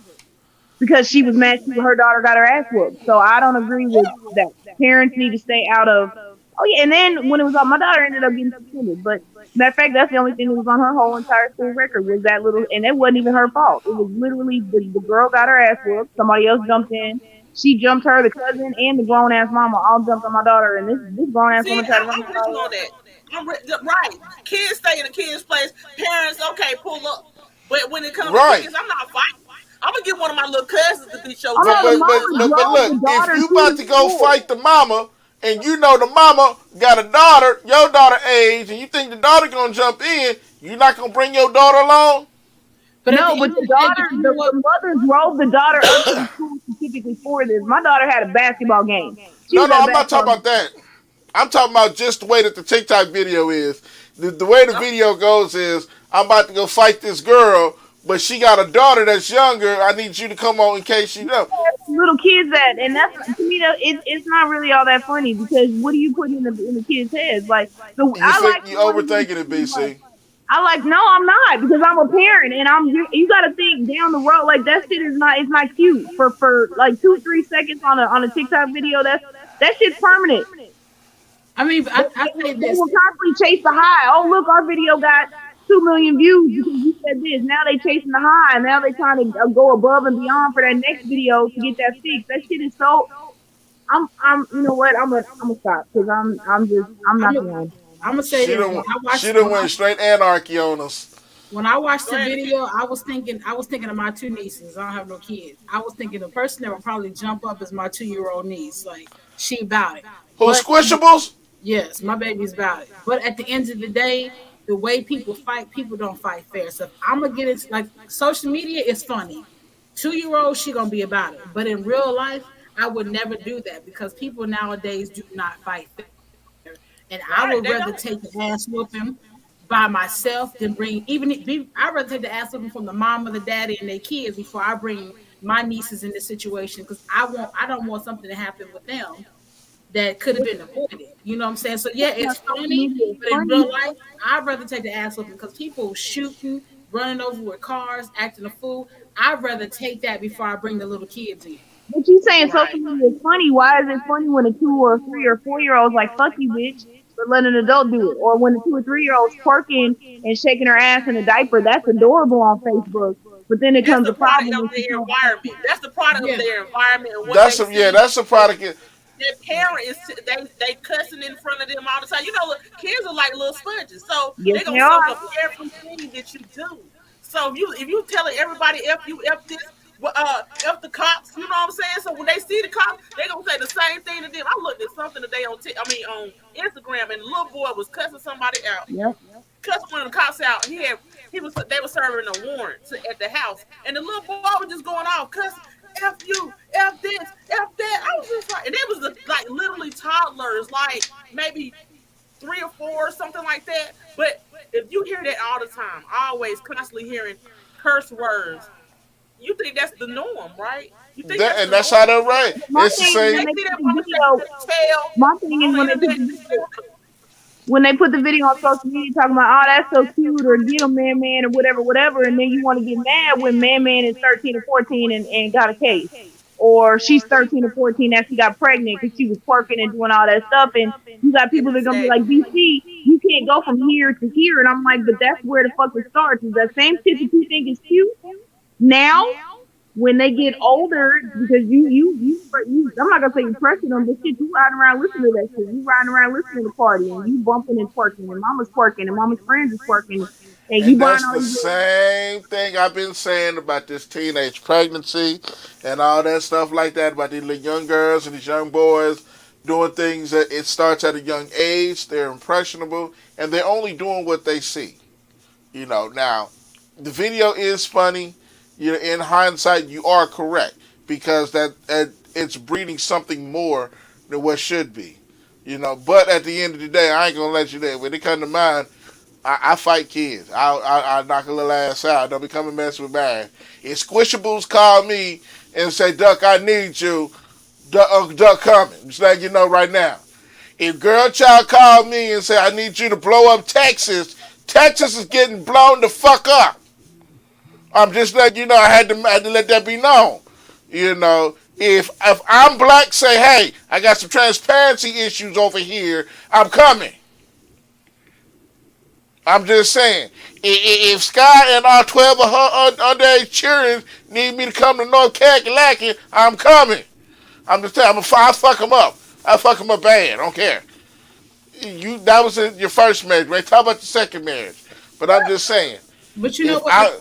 because she was mad her daughter got her ass whooped. So I don't agree with that. Parents need to stay out of. Oh yeah, and then when it was on, my daughter ended up getting suspended. But matter of fact, that's the only thing that was on her whole entire school record was that little, and it wasn't even her fault. It was literally the girl got her ass whooped. Somebody else jumped in. She jumped her, the cousin, and the grown ass mama all jumped on my daughter, and this grown ass woman tried to run I'm my with you daughter. on that. Right. Kids stay in the kids' place. Parents, okay, pull up. But when it comes Right. to kids, I'm not fighting. I'm gonna get one of my little cousins to beat your Oh, no, butt. But the mama look, drove the daughter if you to about the to go school. fight the mama, and you know the mama got a daughter, your daughter age, and you think the daughter gonna jump in, you not gonna bring your daughter along? But at No, the but end the of the day, daughter, you know what? the mother drove the daughter up to the school specifically for this. My daughter had a basketball game. She No, was no, at a I'm not talking basketball about that. I'm talking about just the way that the TikTok video is. The way the video goes is, I'm about to go fight this girl, but she got a daughter that's younger. I need you to come on in case you know. little kids at, and that's to me that it's not really all that funny because what are you putting in the kids' heads? Like I like You overthinking it, BC. I like no, I'm not because I'm a parent and you got to think down the road like that shit is not it's not cute for like 2-3 seconds on a TikTok video that shit's permanent. I mean, I They say this. will constantly chase the high. Oh look, our video got 2 million views because you said this. Now they chasing the high. Now they trying to go above and beyond for that next video to get that fix. That shit is so. I'm. You know what? I'm gonna stop because I'm not the I'm gonna say She this. When done went straight anarchy on us. when I watched the video, I was thinking of my two nieces. I don't have no kids. I was thinking the person that would probably jump up is my 2-year-old niece. Like she about it. Who's But- Squishables? Yes, my baby's about it. But at the end of the day, the way people fight, people don't fight fair. So I'm gonna get into like social media is funny. 2-year-old, she gonna be about it. But in real life, I would never do that because people nowadays do not fight fair. And I Right, would they rather don't. take the ass whooping by myself than bring I'd rather take the ass whipping from the mom or the daddy and their kids before I bring my nieces in this situation because I don't want something to happen with them that could have been avoided. You know what I'm saying? So yeah, it's Social funny, media is but in real funny. life, I'd rather take the ass whipping because people shooting, running over with cars, acting a fool. I'd rather take that before I bring the little kids in. But you saying social Right. media is funny? Why is it funny when a 2 or 3 or 4 year old's like "fuck you, bitch," but let an adult do it, or when a 2 or 3 year old's twerking and shaking her ass in a diaper? That's adorable on Facebook. But then it That's comes the a product problem of when she their comes. environment. That's the product of Yeah. their environment and what That's they a, yeah, see. that's a product. Their parent is they cussing in front of them all the time. You know, kids are like little sponges, so Yes, they're they gonna soak up are. everything that you do. So if you telling everybody f you f this, f the cops, you know what I'm saying? So when they see the cops, they gonna say the same thing to them. I looked at something today on on Instagram, and the little boy was cussing somebody out, Yep. cussing one of the cops out. They were serving a warrant at the house, and the little boy was just going off cussing. F you, F this, F that. I was just like, and it was like literally toddlers, like maybe 3 or 4, something like that. But if you hear that all the time, always constantly hearing curse words, you think that's the norm, right? You think That, that's and the that's how norm. they're right. My It's the thing is They same. when they see put that the motherfucker video. tail My thing on is the when they put internet. the video. When they put the video on social media talking about, oh, that's so cute, or get him, man, or whatever, whatever, and then you want to get mad when man is 13 or 14 and got a case, or she's 13 or 14 that she got pregnant because she was twerking and doing all that stuff, and you got people that are gonna be like, Exactly. DC, you can't go from here to here, and I'm like, but that's where the fuck it starts. Is that same shit that you think is cute now? When they get older, because I'm not gonna say you pressure them, but shit, you riding around listening to that shit. You riding around listening to party, and you bumping and twerking, and mama's twerking, and mama's friends is twerking, and you And buying that's all the these. same thing I've been saying about this teenage pregnancy and all that stuff like that, about these little young girls and these young boys doing things that it starts at a young age. They're impressionable and they're only doing what they see. Now, the video is funny. In hindsight, you are correct because that it's breeding something more than what should be. But at the end of the day, I ain't gonna let you there. When it comes to mine, I fight kids. I knock a little ass out. Don't be coming mess with mine. If Squishables call me and say, Duck, I need you, Duck coming. Just letting you know right now. If Girl Child called me and say, I need you to blow up Texas, Texas is getting blown the fuck up. I'm just letting you know I had to let that be known. If I'm black, say, hey, I got some transparency issues over here, I'm coming. I'm just saying, if Sky and our 12 of her underage children need me to come to North Kakalaki, I'm coming. I'm just telling you, I fuck them up. I fuck them up bad. I don't care. That was your first marriage, right? Talk about the second marriage. But I'm just saying, But you know if what? I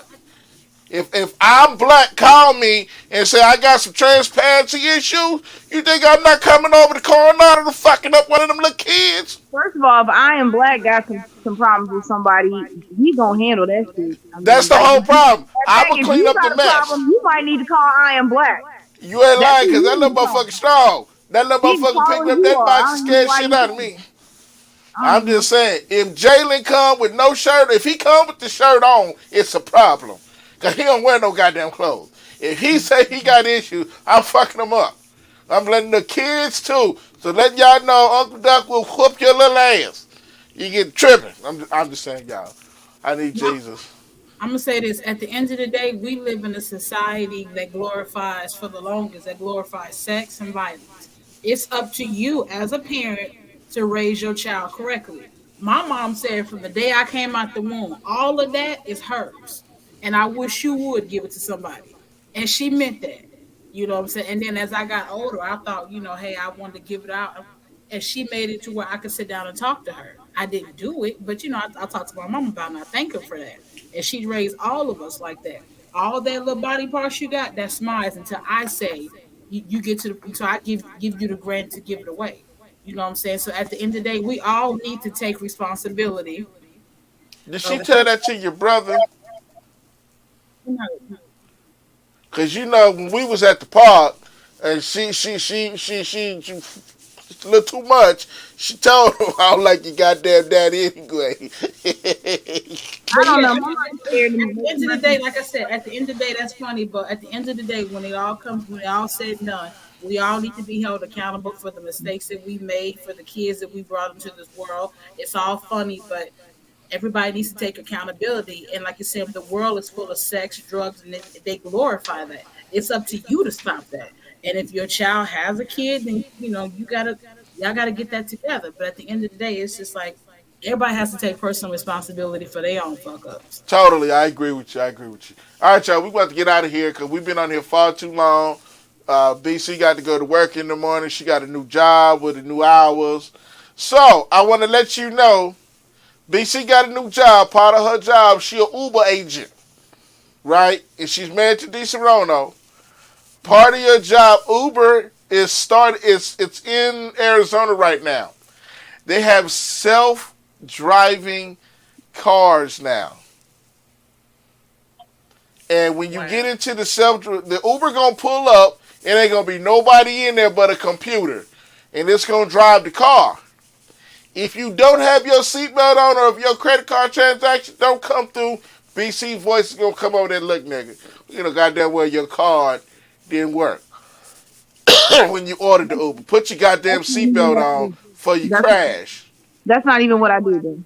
if I'm black, call me and say I got some transparency issues, you think I'm not coming over to Coronado to fucking up one of them little kids? First of all, if I am black, got some problems with somebody, he gonna handle that shit. I That's mean, the like, whole problem. I'm if gonna clean you up got the a mess. problem, you might need to call I am black. You ain't That's lying, who because you that need little to call. motherfucker strong. That little He's motherfucker picked taller up than you that are. box I and don't even know scared why shit you out of think. me. I don't I'm even know. just saying, if Jalen come with no shirt, if he come with the shirt on, it's a problem. Because he don't wear no goddamn clothes. If he say he got issues, I'm fucking him up. I'm letting the kids too. So letting y'all know Uncle Duck will whoop your little ass. You get tripping. I'm just saying, y'all. I need Jesus. I'm gonna say this: at the end of the day, we live in a society that glorifies, for the longest, that glorifies sex and violence. It's up to you as a parent to raise your child correctly. My mom said from the day I came out the womb, all of that is hers, and I wish you would give it to somebody. And she meant that. You know what I'm saying? And then as I got older, I thought, hey, I wanted to give it out. And she made it to where I could sit down and talk to her. I didn't do it, but I talked to my mom about it and I thank her for that. And she raised all of us like that. All that little body parts you got, that's mine until I say you get to until I give you the grant to give it away. You know what I'm saying? So at the end of the day, we all need to take responsibility Did she of tell that to your brother? Cause when we was at the park, and she a little too much. She told him, I don't like your goddamn daddy anyway. I don't know. My mom scared me. At the end of the day, like I said, at the end of the day, that's funny. But at the end of the day, when it all comes, when it all said and done, we all need to be held accountable for the mistakes that we made, for the kids that we brought into this world. It's all funny, but everybody needs to take accountability. And like you said, the world is full of sex, drugs, and they glorify that. It's up to you to stop that. And if your child has a kid, then y'all gotta get that together. But at the end of the day, it's just like everybody has to take personal responsibility for their own fuck ups. Totally, I agree with you. All right, y'all, we about to get out of here because we've been on here far too long. BC got to go to work in the morning. She got a new job with the new hours. So I want to let you know, BC got a new job. Part of her job, she an Uber agent, right? And she's married to DeSerono. Part of your job, Uber it's in Arizona right now. They have self-driving cars now. And when you get into the Uber gonna pull up, it ain't gonna be nobody in there but a computer. And it's gonna drive the car. If you don't have your seatbelt on or if your credit card transaction don't come through, BC voice is gonna come over there and look, nigga. Goddamn well your card didn't work. When you ordered the Uber. Put your goddamn seatbelt on before you crash. That's not even what I do then.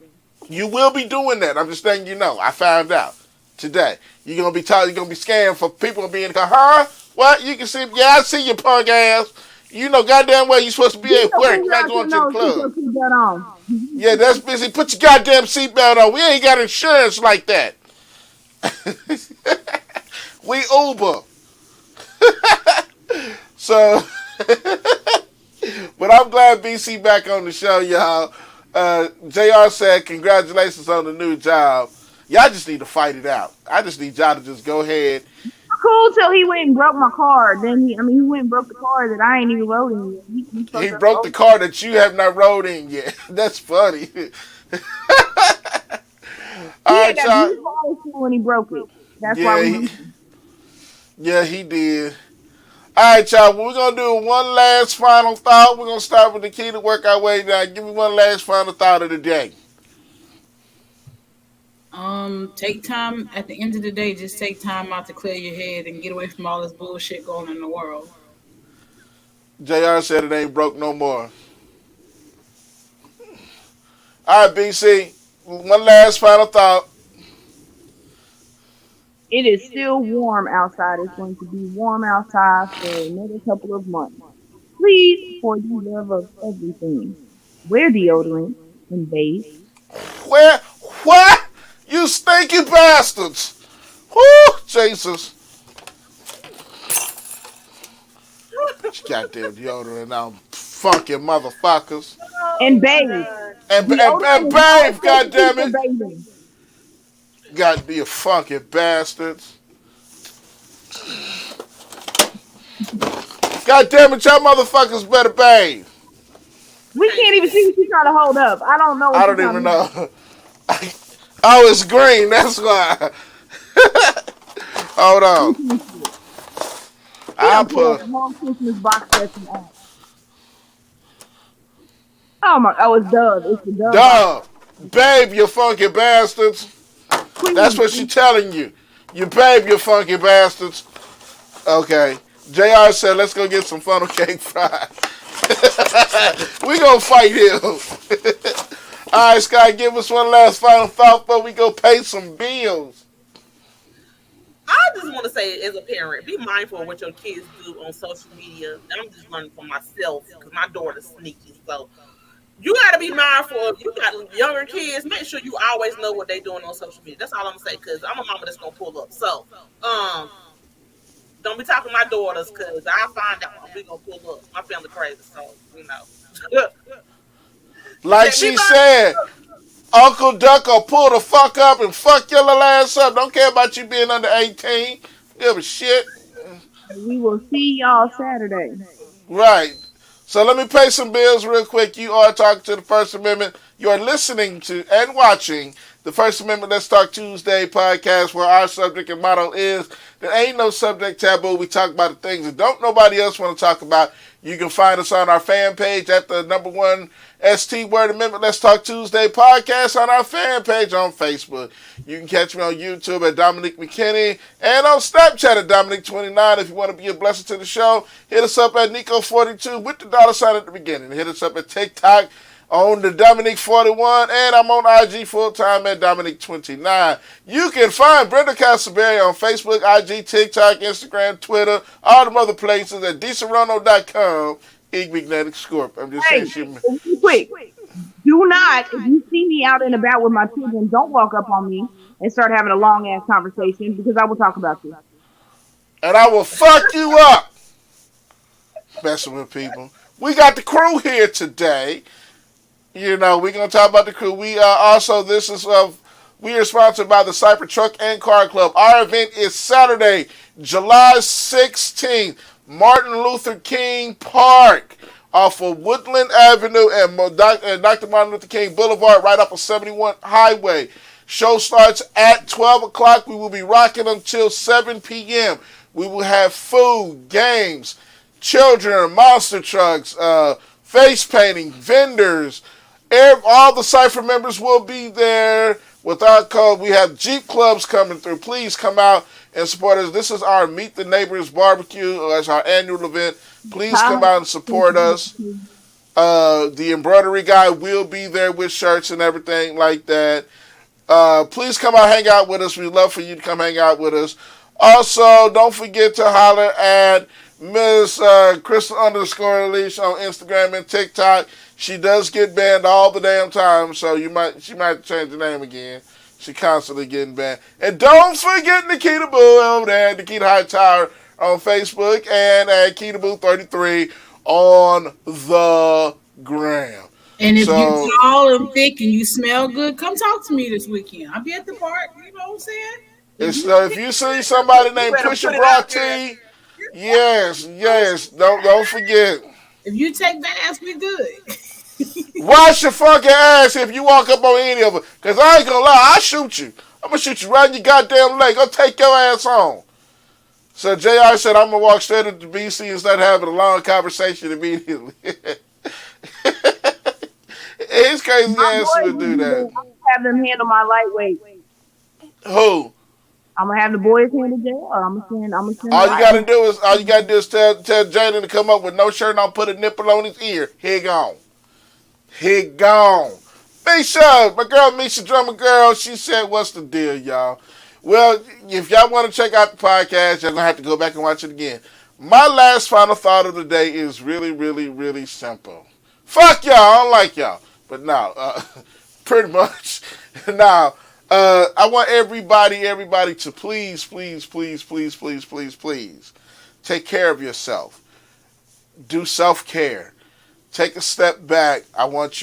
You will be doing that. I'm just letting you know. I found out today. You're gonna be scammed for people to be in the car. Huh? What? You can see? Yeah, I see your punk ass. Goddamn well you're supposed to be at work, not going to the club. Yeah, that's busy. Put your goddamn seatbelt on. We ain't got insurance like that. We Uber. So, but I'm glad BC back on the show, y'all. JR said, congratulations on the new job. Y'all just need to fight it out. I just need y'all to just go ahead. Cool till he went and broke my car. Then he went and broke the car that I ain't even rode in yet. He broke the car that you have not rode in yet. That's funny. All right, y'all. When he broke it. That's Yeah, he did. All right, y'all. We're going to do one last final thought. We're going to start with the key to work our way down. Give me one last final thought of the day. Take time at the end of the day. Just take time out to clear your head and get away from all this bullshit going on in the world. JR said it ain't broke no more. All right, BC. One last final thought. It is still warm outside. It's going to be warm outside for another couple of months. Please, for the love of everything, wear deodorant and bathe. What? You stinky bastards. Whoo, Jesus. Goddamn deodorant now, funky motherfuckers. And bathe. And bathe, goddammit. Got to be a funky bastards. God damn it, y'all motherfuckers better bathe. We can't even see what you're trying to hold up. I don't know. I don't even know. Oh, it's green. That's why. Hold on. I'll put. Small Christmas box sets and apps. Oh my! Oh, it's Dove. It's the Dove. Dove, babe, you funky bastards. That's what she's telling you. You babe, you funky bastards. Okay. JR said, let's go get some funnel cake fries. We gonna fight him. All right, Sky, give us one last final thought before we go pay some bills. I just want to say, as a parent, be mindful of what your kids do on social media. I'm just learning for myself because my daughter's sneaky. So you got to be mindful. If you got younger kids, make sure you always know what they're doing on social media. That's all I'm going to say because I'm a mama that's going to pull up. So don't be talking to my daughters because I find out we're going to pull up. My family crazy, so, Like she said, Uncle Duck will pull the fuck up and fuck your little ass up. Don't care about you being under 18. Give a shit. We will see y'all Saturday. Right. So let me pay some bills real quick. You are talking to the First Amendment. You are listening to and watching the First Amendment Let's Talk Tuesday podcast, where our subject and motto is, there ain't no subject taboo. We talk about the things that don't nobody else want to talk about. You can find us on our fan page at the number one ST Word Amendment Let's Talk Tuesday podcast on our fan page on Facebook. You can catch me on YouTube at Dominique McKinney and on Snapchat at Dominique29. If you want to be a blessing to the show, hit us up at Nico42 with the $ at the beginning. Hit us up at TikTok on the Dominique41, and I'm on IG full-time at Dominique29. You can find Brenda Castleberry on Facebook, IG, TikTok, Instagram, Twitter, all them other places at DeSerrano.com, Magnetic Scorp. I'm just saying she... Quick. Do not, if you see me out and about with my children, don't walk up on me and start having a long-ass conversation, because I will talk about you. And I will fuck you up. Messing with people. We got the crew here today. You know, we're going to talk about the crew. We also, we are sponsored by the Cypher Truck and Car Club. Our event is Saturday, July 16th, Martin Luther King Park, off of Woodland Avenue and Dr. Martin Luther King Boulevard, right off of 71 Highway. Show starts at 12 o'clock. We will be rocking until 7 p.m. We will have food, games, children, monster trucks, face painting, vendors. All the Cypher members will be there with our code. We have Jeep clubs coming through. Please come out and support us. This is our Meet the Neighbors barbecue. That's our annual event. Please come out and support us. The embroidery guy will be there with shirts and everything like that. Please come out, hang out with us. We'd love for you to come hang out with us. Also, don't forget to holler at Miss Crystal _Leash on Instagram and TikTok. She does get banned all the damn time, so she might change the name again. She constantly getting banned. And don't forget Nikita Boo over there, Nikita Hightower on Facebook, and at Nikita Boo 33 on the gram. And if you're tall and thick and you smell good, come talk to me this weekend. I'll be at the park. You know what I'm saying? If you see somebody named Pusha Bra T, yes, don't forget. If you take baths, we good. Wash your fucking ass if you walk up on any of them. Because I ain't gonna lie, I'll shoot you. I'm gonna shoot you right in your goddamn leg. Go take your ass home. So JR said, I'm gonna walk straight into BC and start having a long conversation immediately. It's crazy ass to do that. I'm gonna have them handle my lightweight. Who? I'm gonna have the boys handle jail. I'm gonna send. All you gotta do is tell Jaden to come up with no shirt and I'll put a nipple on his ear. He gone. Misha, my girl Misha Drummer Girl, she said, what's the deal, y'all? Well, if y'all want to check out the podcast, you're gonna have to go back and watch it again. My last final thought of the day is really, really, really simple. Fuck y'all, I don't like y'all. But now, pretty much. Now, I want everybody to please take care of yourself. Do self-care. Take a step back. I want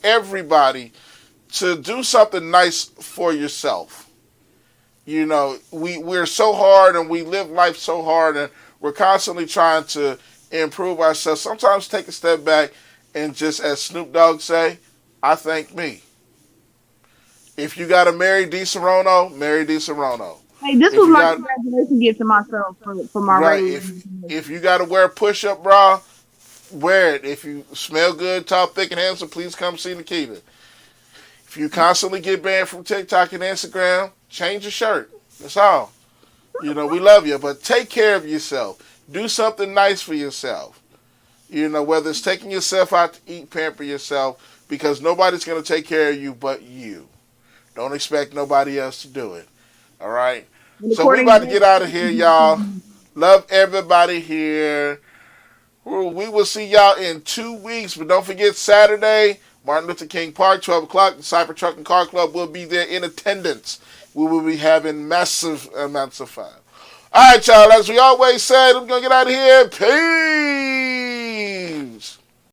everybody to do something nice for yourself. You know, we're so hard and we live life so hard and we're constantly trying to improve ourselves. Sometimes take a step back and just, as Snoop Dogg say, I thank me. If you got to marry DeSerrano, marry DeSerrano. Hey, this was my congratulations gift to myself for my right. If you got to wear a push-up bra, wear it. If you smell good, tall, thick, and handsome, please come see Nikita. If you constantly get banned from TikTok and Instagram, change your shirt. That's all. You know, we love you, but take care of yourself. Do something nice for yourself. You know, whether it's taking yourself out to eat, pamper yourself, because nobody's going to take care of you but you. Don't expect nobody else to do it. All right? So we're about to get out of here, y'all. Love everybody here. We will see y'all in 2 weeks, but don't forget Saturday, Martin Luther King Park, 12 o'clock. The Cypher Truck and Car Club will be there in attendance. We will be having massive amounts of fun. All right, y'all. As we always said, I'm going to get out of here. Peace.